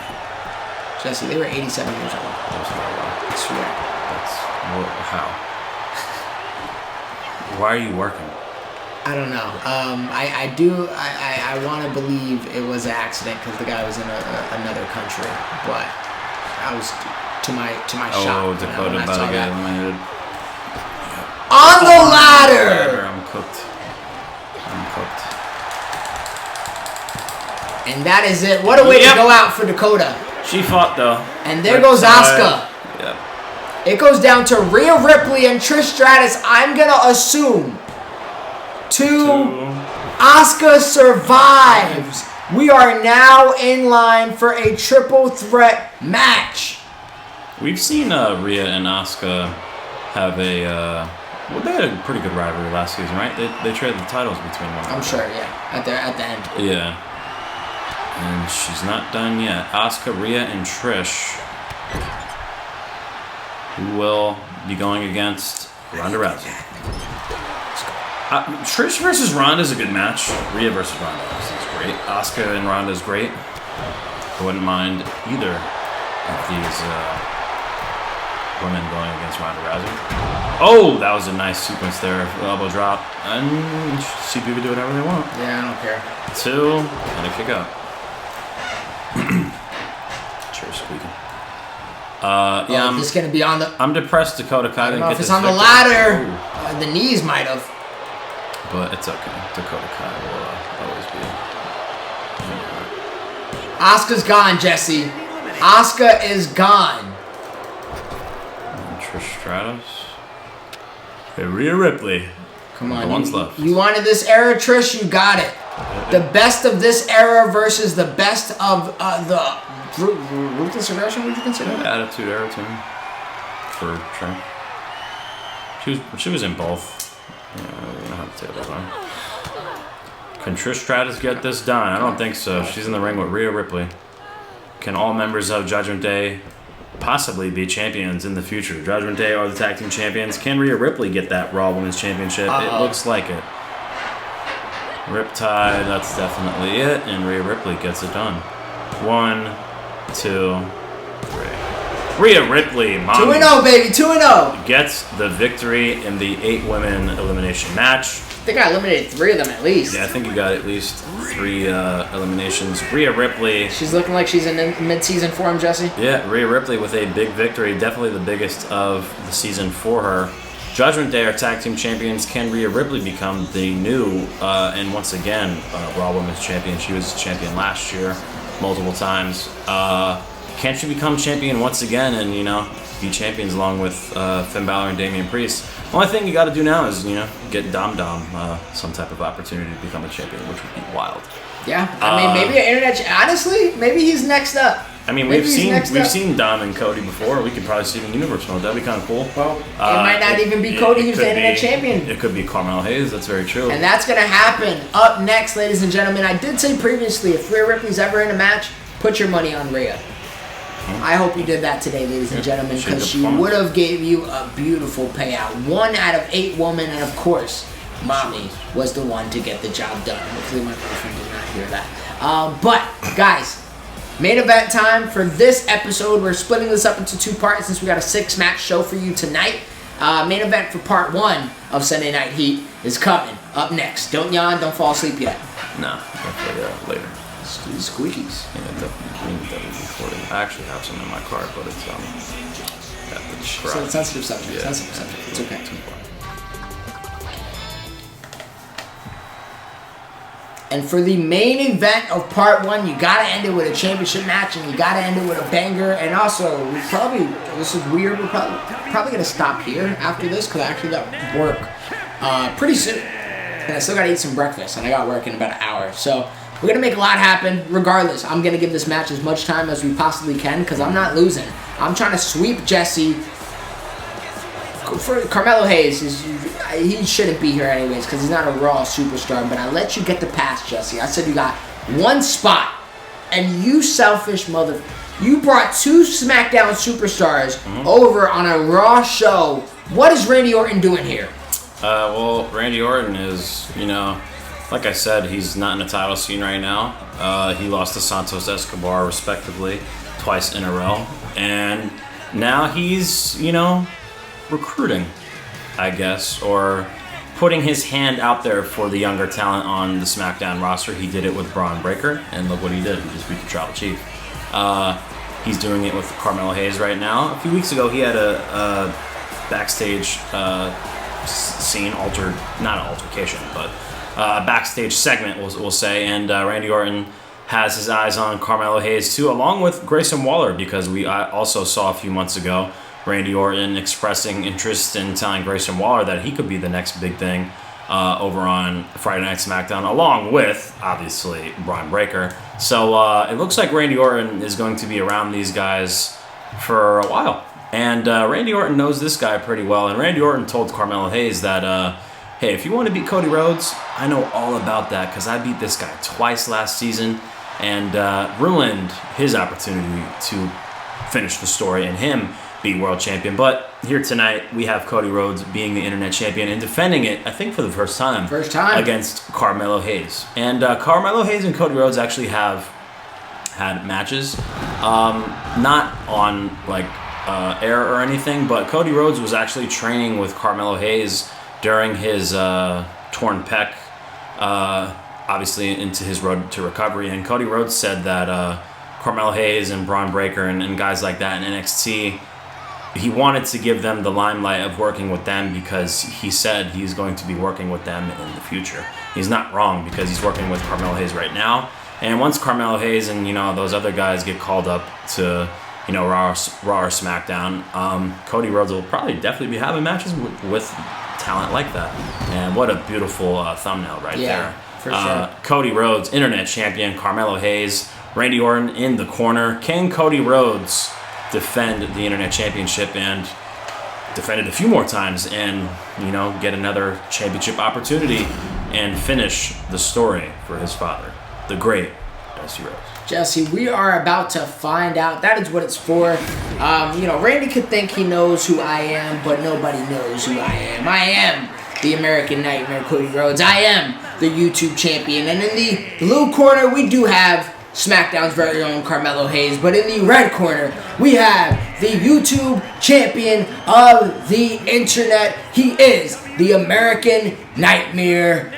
Jesse, they were 87 years old. That's not a lot. I swear. How? Why are you working? I don't know. I want to believe it was an accident because the guy was in another country, but I was to my shock. Oh, Dakota about to get eliminated. On the ladder! I'm cooked. And that is it. What a way to go out for Dakota. She fought though. And there goes Asuka. Yep. It goes down to Rhea Ripley and Trish Stratus. I'm going to assume 2. Asuka survives. We are now in line for a triple threat match. We've seen Rhea and Asuka have they had a pretty good rivalry last season, right? They traded the titles between one. I'm sure, yeah. At the end. Yeah. And she's not done yet. Asuka, Rhea, and Trish, who will be going against Ronda Rousey. Trish versus Ronda is a good match. Rhea versus Ronda is great. Asuka and Ronda is great. I wouldn't mind either of these women going against Ronda Rousey. Oh, that was a nice sequence there. Elbow drop. And CPV do whatever they want. Yeah, I don't care. 2, and a kick out. Chair squeaking. Yeah, this is going to be on the... I'm depressed Dakota Kai didn't know get if it's this on the victory. ladder. The knees might have. But it's okay. Dakota Kai will always be. Asuka's gone, Jesse. Asuka is gone. And Trish Stratus. Hey, Rhea Ripley. Come on. The one's left. You wanted this era, Trish? You got it. The best of this era versus the best of the Ruthless Aggression, would you consider? Attitude Era to me. For Trish. She was in both. Yeah, we don't have to take that on. Can Trish Stratus get this done? I don't think so. She's in the ring with Rhea Ripley. Can all members of Judgment Day possibly be champions in the future. Judgment Day are the tag team champions. Can Rhea Ripley get that Raw Women's Championship? It looks like it. Riptide, that's definitely it, and Rhea Ripley gets it done. 1, 2, 3. Rhea Ripley, mommy, 2-0, baby, 2-0. gets the victory in the 8-women elimination match. I think I eliminated 3 of them at least. Yeah, I think you got at least 3 eliminations. Rhea Ripley. She's looking like she's in mid-season form, Jesse. Yeah, Rhea Ripley with a big victory. Definitely the biggest of the season for her. Judgment Day are tag team champions. Can Rhea Ripley become the new, and once again, Raw Women's Champion? She was champion last year multiple times. Can she become champion once again and, be champions along with Finn Balor and Damian Priest? The only thing you got to do now is, get Dom some type of opportunity to become a champion, which would be wild. Yeah, I mean, maybe an internet. Honestly, maybe he's next up. I mean, we've seen Dom and Cody before. We could probably see them in universe mode. That'd be kind of cool. Well, it might not even be Cody who's the internet champion. It could be Carmelo Hayes. That's very true. And that's gonna happen up next, ladies and gentlemen. I did say previously, if Rhea Ripley's ever in a match, put your money on Rhea. I hope you did that today, ladies and gentlemen, because she would have gave you a beautiful payout. 1 out of 8 women, and of course, Mommy was the one to get the job done. Hopefully my girlfriend did not hear that. But, guys, main event time for this episode. We're splitting this up into 2 parts since we got a 6-match show for you tonight. Main event for part 1 of Sunday Night Heat is coming up next. Don't yawn, don't fall asleep yet. No, definitely later. Squeakies. Yeah, definitely recording. I actually have some in my car, but it's at the So garage. it's sensitive subject. Yeah. Sensitive subject. It's okay. And for the main event of part 1, you gotta end it with a championship match, and you gotta end it with a banger. And also, this is weird. We're probably gonna stop here after this because I actually got work pretty soon, and I still gotta eat some breakfast, and I got work in about an hour. So we're gonna make a lot happen. Regardless, I'm gonna give this match as much time as we possibly can because I'm not losing. I'm trying to sweep Jesse. For Carmelo Hayes, he shouldn't be here anyways because he's not a Raw superstar, but I let you get the pass, Jesse. I said you got 1 spot, and you selfish mother... You brought 2 SmackDown superstars over on a Raw show. What is Randy Orton doing here? Well, Randy Orton is, like I said, he's not in a title scene right now. He lost to Santos Escobar, respectively, twice in a row. And now he's, recruiting, I guess, or putting his hand out there for the younger talent on the SmackDown roster. He did it with Braun Breaker, and look what he did. He just beat the Tribal Chief. He's doing it with Carmelo Hayes right now. A few weeks ago, he had a backstage scene, not an altercation, but a backstage segment, we'll say, and Randy Orton has his eyes on Carmelo Hayes too, along with Grayson Waller, because we also saw a few months ago Randy Orton expressing interest in telling Grayson Waller that he could be the next big thing over on Friday Night SmackDown, along with, obviously, Braun Breaker. So it looks like Randy Orton is going to be around these guys for a while. And Randy Orton knows this guy pretty well. And Randy Orton told Carmelo Hayes that, hey, if you want to beat Cody Rhodes, I know all about that because I beat this guy twice last season and ruined his opportunity to finish the story and him be world champion. But here tonight, we have Cody Rhodes being the internet champion and defending it, I think, for the first time. Against Carmelo Hayes. And Carmelo Hayes and Cody Rhodes actually have had matches. Not on, air or anything, but Cody Rhodes was actually training with Carmelo Hayes during his torn pec, obviously into his road to recovery. And Cody Rhodes said that Carmelo Hayes and Braun Breaker and guys like that in NXT, he wanted to give them the limelight of working with them because he said he's going to be working with them in the future. He's not wrong because he's working with Carmelo Hayes right now. And once Carmelo Hayes and, those other guys get called up to, Raw or SmackDown, Cody Rhodes will probably definitely be having matches with talent like that. And what a beautiful thumbnail right there. For sure. Cody Rhodes, internet champion, Carmelo Hayes, Randy Orton in the corner. Can Cody Rhodes defend the internet championship and defend it a few more times and, get another championship opportunity and finish the story for his father, the great Dusty Rhodes? Jesse, we are about to find out. That is what it's for. You know, Randy could think he knows who I am, but nobody knows who I am. I am the American Nightmare, Cody Rhodes. I am the YouTube champion. And in the blue corner, we do have SmackDown's very own Carmelo Hayes. But in the red corner, we have the YouTube champion of the internet. He is the American Nightmare.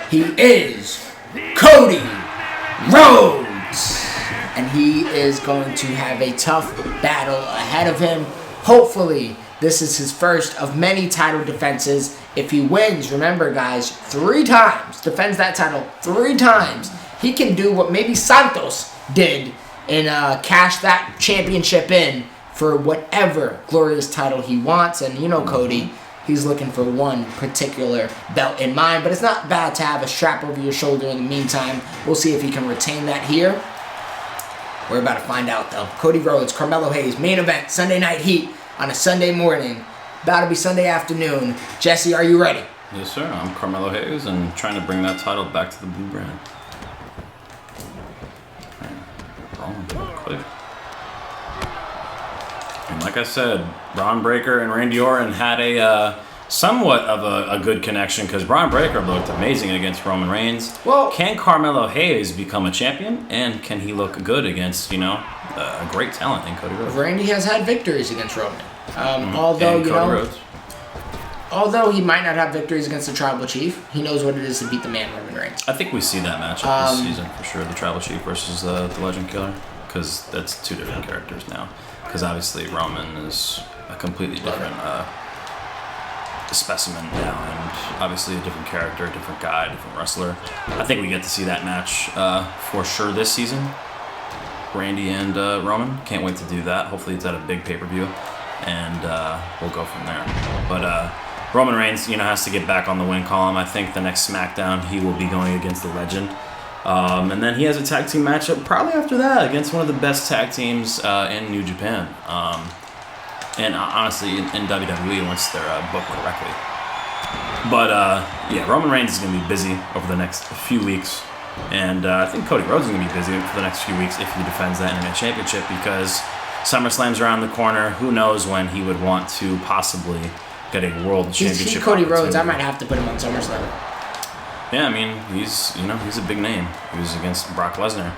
He is Cody Rhodes. And he is going to have a tough battle ahead of him. Hopefully, this is his first of many title defenses. If he wins, remember guys, 3 times, defends that title 3 times, he can do what maybe Santos did and cash that championship in for whatever glorious title he wants. And you know Cody, he's looking for one particular belt in mind, but it's not bad to have a strap over your shoulder in the meantime. We'll see if he can retain that here. We're about to find out though. Cody Rhodes, Carmelo Hayes, main event, Sunday Night Heat on a Sunday morning. About to be Sunday afternoon. Jesse, are you ready? Yes, sir. I'm Carmelo Hayes and trying to bring that title back to the blue brand. Rolling quick. And like I said, Braun Breaker and Randy Orton had a somewhat of a good connection because Braun Breaker looked amazing against Roman Reigns. Well, can Carmelo Hayes become a champion? And can he look good against, you know, a great talent in Cody Rhodes? Randy has had victories against Roman. Although, and you Cody know, Rhodes. although he might not have victories against the Tribal Chief, he knows what it is to beat the man Roman Reigns. I think we see that matchup this season for sure, the Tribal Chief versus the Legend Killer, because that's 2 different characters now. Because obviously Roman is a completely different specimen now, and obviously a different character, different guy, different wrestler. I think we get to see that match for sure this season. Randy and Roman. Can't wait to do that. Hopefully it's at a big pay-per-view, and we'll go from there. But Roman Reigns, you know, has to get back on the win column. I think the next SmackDown he will be going against the Legend. And then he has a tag team matchup probably after that against one of the best tag teams in New Japan. And honestly, in WWE, once they're booked correctly. But yeah, Roman Reigns is going to be busy over the next few weeks. And I think Cody Rhodes is going to be busy for the next few weeks if he defends that Internet Championship, because SummerSlam's around the corner. Who knows when he would want to possibly get a World Championship. He's Cody Rhodes. I might have to put him on SummerSlam. Yeah, I mean, he's a big name. He was against Brock Lesnar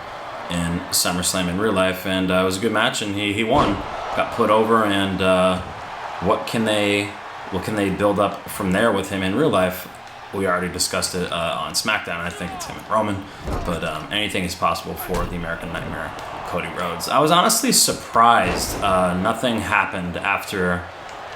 in SummerSlam in real life, and it was a good match, and he won. Got put over, and what can they build up from there with him in real life? We already discussed it on SmackDown. I think it's him and Roman, but anything is possible for the American Nightmare, Cody Rhodes. I was honestly surprised nothing happened after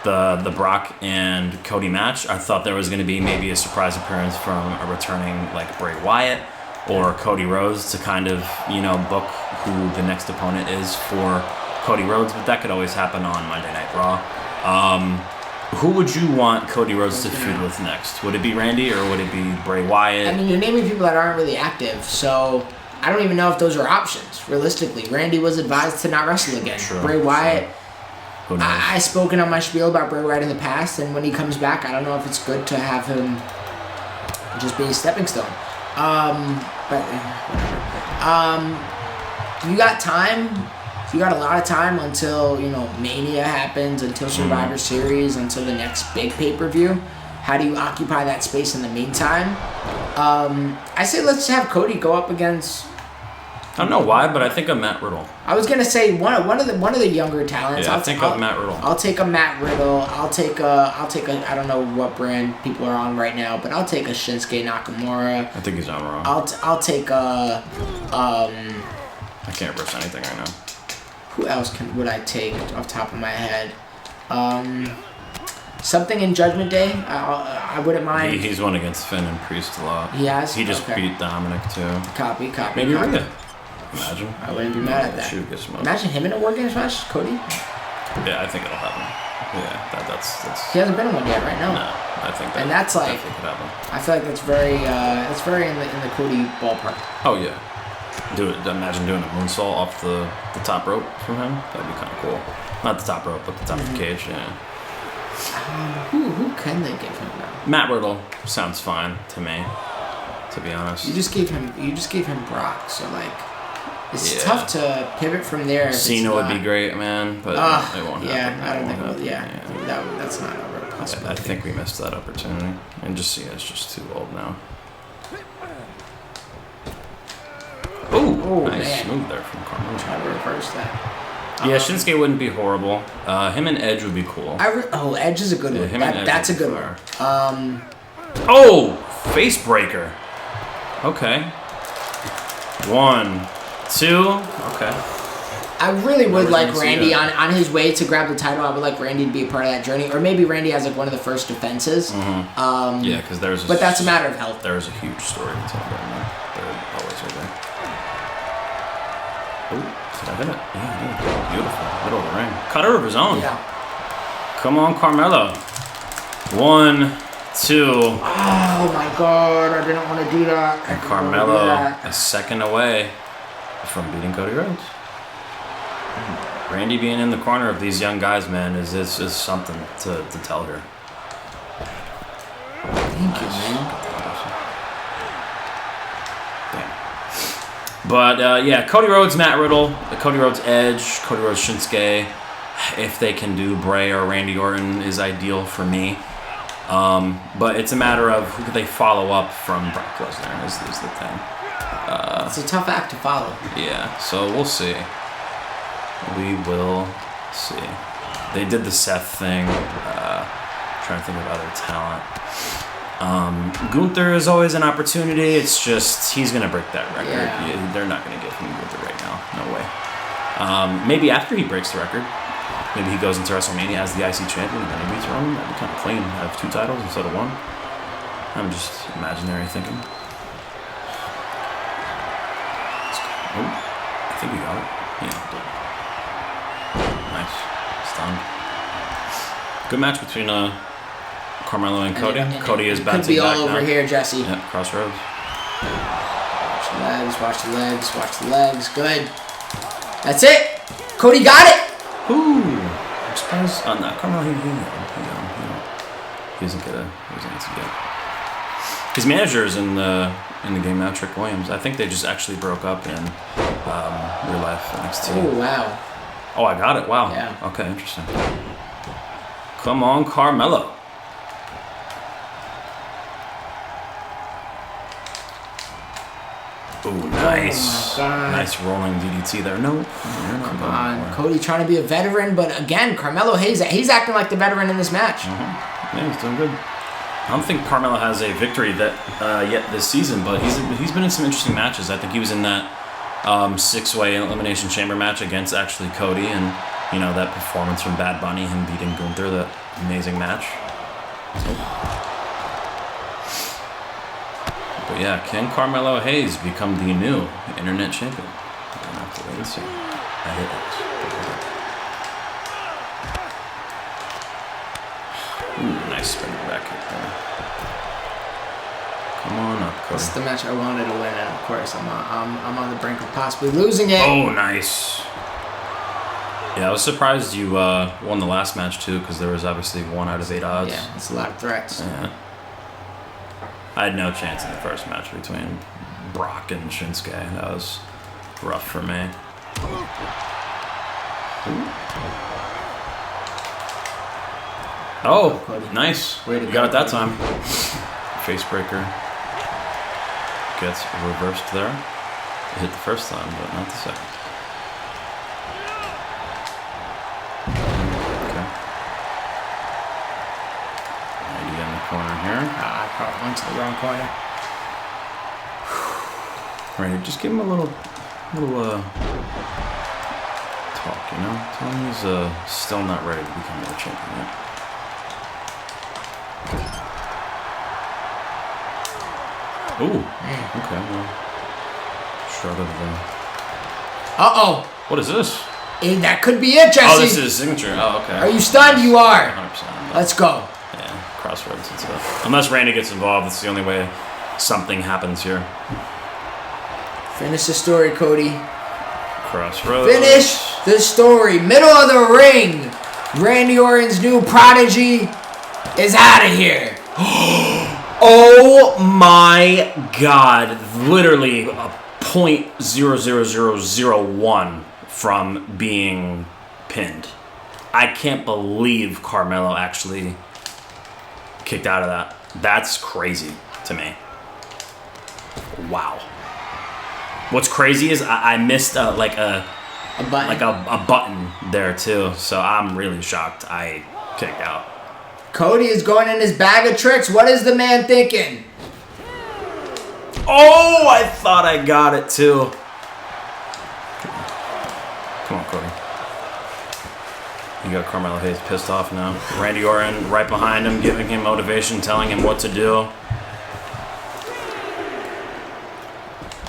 the Brock and Cody match. I thought there was going to be maybe a surprise appearance from a returning like Bray Wyatt or Cody Rhodes to kind of, you know, book who the next opponent is for Cody Rhodes, but that could always happen on Monday Night Raw. Who would you want Cody Rhodes to feud with next? Would it be Randy or would it be Bray Wyatt? I mean, you're naming people that aren't really active, so I don't even know if those are options, realistically. Randy was advised to not wrestle again. True, Bray Wyatt, who knows? I've spoken on my spiel about Bray Wyatt in the past, and when he comes back, I don't know if it's good to have him just be a stepping stone. But you got time. You got a lot of time until, you know, Mania happens, until Survivor Series, until the next big pay-per-view. How do you occupy that space in the meantime? I say let's have Cody go up against. I don't know why, but I think of Matt Riddle. I was gonna say one of the younger talents. Yeah, I think of Matt Riddle. I'll take a Matt Riddle. I'll take a I don't know what brand people are on right now, but I'll take a Shinsuke Nakamura. I think he's on Raw. I'll take a I can't reverse anything right now. Who else would I take off the top of my head? Something in Judgment Day. I wouldn't mind. He's won against Finn and Priest a lot. He has? He just beat Dominic too. Copy. Maybe Rhea. Imagine. I wouldn't be mad at that. Shoot, get smoked. Imagine him in a War Games match, Cody. Yeah, I think it'll happen. Yeah, that's. He hasn't been in one yet, right? No. No, I think that. And that's like. Could happen. I feel like that's very in the Cody ballpark. Oh yeah. Imagine doing a moonsault off the top rope from him. That'd be kind of cool. Not the top rope, but the top of the cage. Yeah. Who can they give him now? Matt Riddle sounds fine to me. To be honest. You just gave him Brock, so like, It's tough to pivot from there. Cena would be great, man, but it won't happen. Yeah, I don't think it will. Yeah, that's not a real possibility. I think we missed that opportunity. And just Cena's just too old now. Ooh, nice move there from Carmelo. Try to reverse that. Yeah, Shinsuke wouldn't be horrible. Him and Edge would be cool. Edge is a good one. That's a good one. Oh, face breaker. Okay. 1, 2. Okay. I really would like Randy on his way to grab the title. I would like Randy to be a part of that journey, or maybe Randy has like one of the first defenses. Yeah, because there's. But that's a matter of health. There's a huge story to tell right now. They're always right there. Oh, did I hit it? Yeah, I did. Beautiful. Middle of the ring. Cutter of his own. Yeah. Come on, Carmelo. 1, 2. Oh my God! I didn't want to do that. And Carmelo a second away from beating Cody Rhodes. Randy being in the corner of these young guys, man, is something to tell here. Thank you, man. Damn. But yeah, Cody Rhodes, Matt Riddle, Cody Rhodes Edge, Cody Rhodes Shinsuke. If they can do Bray or Randy Orton is ideal for me. But it's a matter of who they follow up from Brock Lesnar is the thing. It's a tough act to follow. Yeah, so we'll see. We will see. They did the Seth thing. Trying to think of other talent. Gunther is always an opportunity. It's just he's gonna break that record. Yeah. They're not gonna give him Gunther right now. No way. Maybe after he breaks the record. Maybe he goes into WrestleMania as the IC champion and then he beats Roman. That'd be kind of clean. Have 2 titles instead of 1. I'm just imaginary thinking. Oh, I think we got it. Yeah. Nice. Stunned. Good match between Carmelo and Cody. Cody is bouncing back now. Could be all over here, Jesse. Yep, crossroads. Watch the legs, watch the legs, watch the legs. Good. That's it. Cody got it. Ooh. I'm surprised. No, Carmelo, he doesn't get a get. His manager is in the game now, Trick Williams. I think they just actually broke up in real life NXT. Oh, wow. Oh, I got it. Wow. Yeah. Okay, interesting. Come on, Carmelo. Ooh, nice. Oh my God. Nice rolling DDT there. No. Come on. Cody trying to be a veteran, but again, Carmelo Hayes, he's acting like the veteran in this match. Mm-hmm. Yeah, he's doing good. I don't think Carmelo has a victory yet this season, but he's been in some interesting matches. I think he was in that 6-way Elimination Chamber match against actually Cody, and that performance from Bad Bunny, him beating Gunther, that amazing match. But yeah, can Carmelo Hayes become the new internet champion? We're gonna have to wait and see. I hit it. Ooh, nice spinning back kick there. Come on up, Cody. This is the match I wanted to win, and of course I'm on the brink of possibly losing it. Oh, nice. Yeah, I was surprised you won the last match too, because there was obviously 1 out of 8 odds. Yeah, it's a lot of threats. Yeah. I had no chance in the first match between Brock and Shinsuke. That was rough for me. Oh, nice. Way to You go, got it that Cody. time. Face breaker gets reversed there. It hit the first time, but not the second. Okay. Maybe in the corner here. I probably went to the wrong corner. Right, just give him a little talk, Tell him he's still not ready to become world champion yet. Ooh, okay, well, shrug of the... Uh-oh. What is this? That could be it, Jesse. Oh, this is his signature. Oh, okay. Are you stunned? You are. 100%. Let's go. Yeah, crossroads and stuff. Unless Randy gets involved, it's the only way something happens here. Finish the story, Cody. Crossroads. Finish the story. Middle of the ring. Randy Orton's new prodigy is out of here. Oh my God. Literally a .00001 from being pinned. I can't believe Carmelo actually kicked out of that. That's crazy to me. Wow. What's crazy is I missed like a button there too, so I'm really shocked I kicked out. Cody is going in his bag of tricks. What is the man thinking? Oh, I thought I got it too. Come on, Cody. You got Carmelo Hayes pissed off now. Randy Orton right behind him, giving him motivation, telling him what to do.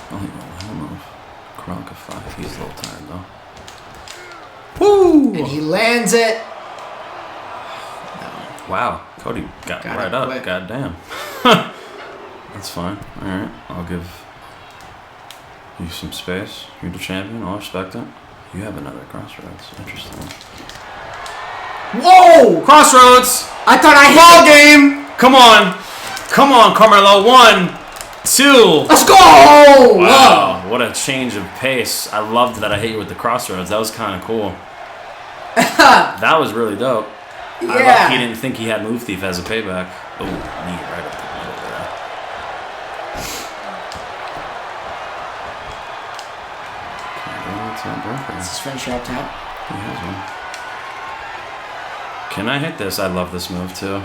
I don't know if Carmelo could fly. He's a little tired though. Woo! And he lands it. Wow, Cody got right up. Quick. God damn. That's fine. All right, I'll give you some space. You're the champion. I'll respect it. You have another Crossroads. Interesting. Whoa! Crossroads! I thought I Ball hit game! Come on. Come on, Carmelo. 1, 2. Let's go! Wow, what a change of pace. I loved that I hit you with the Crossroads. That was kind of cool. That was really dope. Yeah. I love he didn't think he had Move Thief as a payback. Oh, knee right up the middle there. Is his finisher up top? He has one. Can I hit this? I love this move too.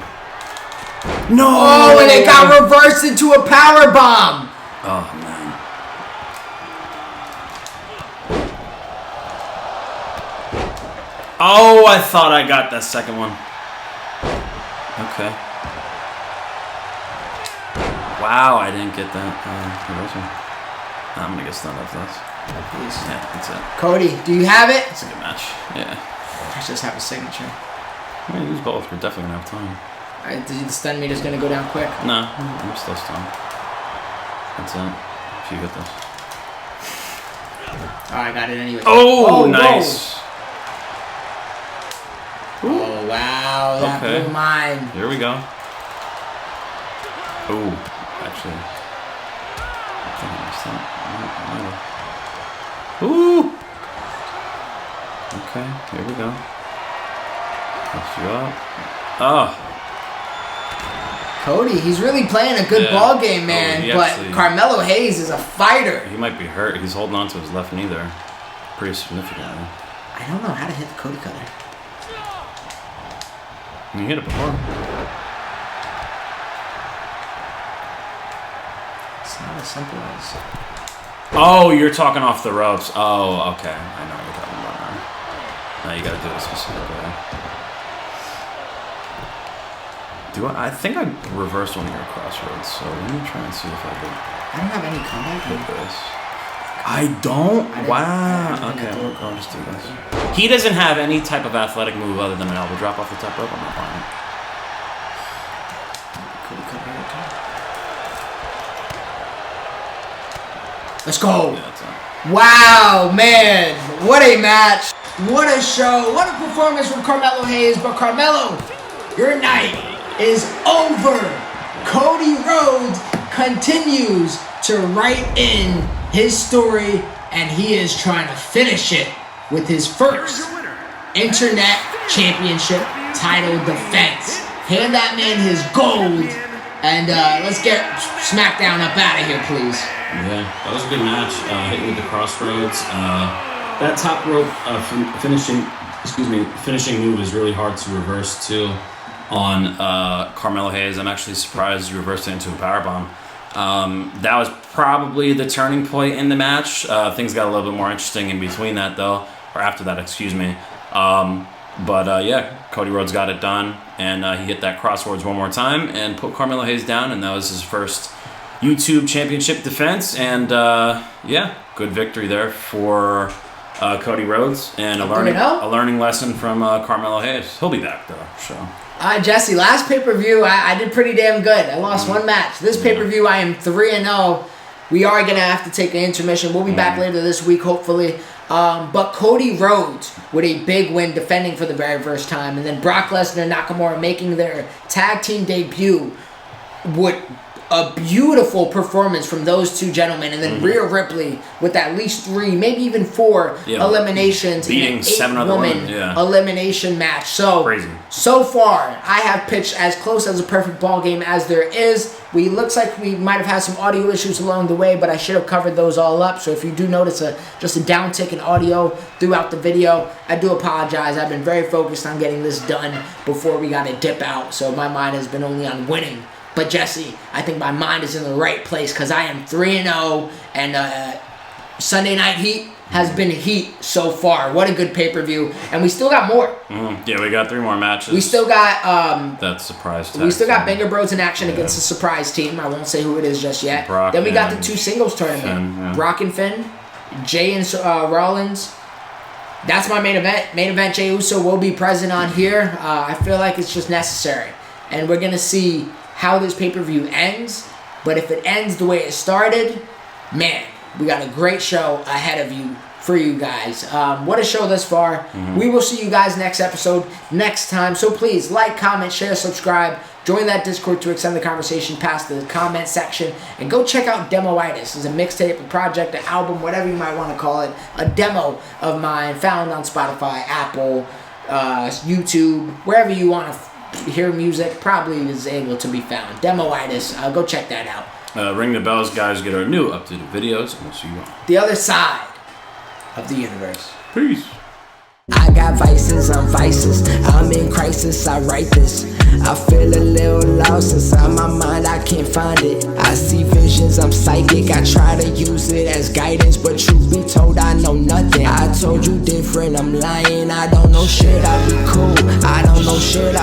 No! Oh, and it got reversed into a power bomb. Oh man. Oh, I thought I got that second one. Okay. Wow, I didn't get that reversal. I'm gonna get stunned off this. Please. Yeah, that's it. Cody, do you have it? It's a good match. Yeah. I just have a signature. I'm gonna use both. We're definitely gonna have time. The stun meter's gonna go down quick. No, I'm still stunned. That's it. If you hit this. Oh, I got it anyway. Oh, nice. Oh, wow. That blew mine. Here we go. Oh, actually. I think I missed that. Ooh. Okay, here we go. Lift you up. Oh. Cody, he's really playing a good ball game, man. But Carmelo Hayes is a fighter. He might be hurt. He's holding on to his left knee there. Pretty significantly. I don't know how to hit the Cody cutter. You hit it before. It's not as simple as... Oh, you're talking off the ropes. Oh, okay. I know what you're talking about now. Now you gotta do it a specific way. I think I reversed one of your Crossroads, so let me try and see if I could. I don't have any combat hit this. I don't? Wow. Okay, I'll just do this. He doesn't have any type of athletic move other than an elbow drop off the top rope. I'm not buying it. Let's go. Yeah, that's it. Wow, man. What a match. What a show. What a performance from Carmelo Hayes. But Carmelo, your night is over. Cody Rhodes continues to write in his story, and he is trying to finish it with his first Internet Championship title defense. Hand that man his gold, and let's get SmackDown up out of here, please. Yeah, that was a good match. Hit with the Crossroads. That top rope finishing move is really hard to reverse too on Carmelo Hayes. I'm actually surprised you reversed it into a powerbomb. That was probably the turning point in the match. Things got a little bit more interesting in between that though, or after that, excuse me. Yeah, Cody Rhodes got it done, and he hit that Crossroads one more time and put Carmelo Hayes down, and that was his first YouTube Championship defense. And yeah, good victory there for Cody Rhodes, and a learning lesson from Carmelo Hayes. He'll be back though, so. Jesse, last pay-per-view, I did pretty damn good. I lost one match. This pay-per-view, I am 3-0. We are going to have to take an intermission. We'll be back later this week, hopefully. But Cody Rhodes with a big win, defending for the very first time. And then Brock Lesnar and Nakamura making their tag team debut. a beautiful performance from those two gentlemen, and then Rhea Ripley with at least 3, maybe even 4 eliminations beating in an 7 other women. elimination match. So crazy. So far, I have pitched as close as a perfect ball game as there is. Looks like we might have had some audio issues along the way, but I should have covered those all up. So if you do notice just a downtick in audio throughout the video, I do apologize. I've been very focused on getting this done before we got to dip out, so my mind has been only on winning. But Jesse, I think my mind is in the right place because I am 3-0, and Sunday Night Heat has been heat so far. What a good pay-per-view, and we still got more. Yeah, we got 3 more matches. We still got that surprise tag. We still got Banger Bros in action against a surprise team. I won't say who it is just yet. Brock then we got the 2 singles tournament. Finn, Brock and Finn, Jay and Rollins. That's my main event. Main event, Jey Uso will be present on here. I feel like it's just necessary, and we're gonna see how this pay-per-view ends. But if it ends the way it started, man, we got a great show ahead of you for you guys. What a show thus far. We will see you guys next episode next time. So please like, comment, share, subscribe. Join that Discord to extend the conversation past the comment section. And go check out Demoitis. It's a mixtape, a project, an album, whatever you might want to call it. A demo of mine found on Spotify, Apple, YouTube, wherever you want to hear music, probably is able to be found. Demoitis. Go check that out. Ring the bells, guys. Get our new up-to-date videos, and we'll see you on the other side of the universe. Peace. I got vices, I'm vices. I'm in crisis, I write this. I feel a little lost inside my mind, I can't find it. I see visions, I'm psychic. I try to use it as guidance, but truth be told, I know nothing. I told you different, I'm lying. I don't know shit, I be cool. I don't know shit,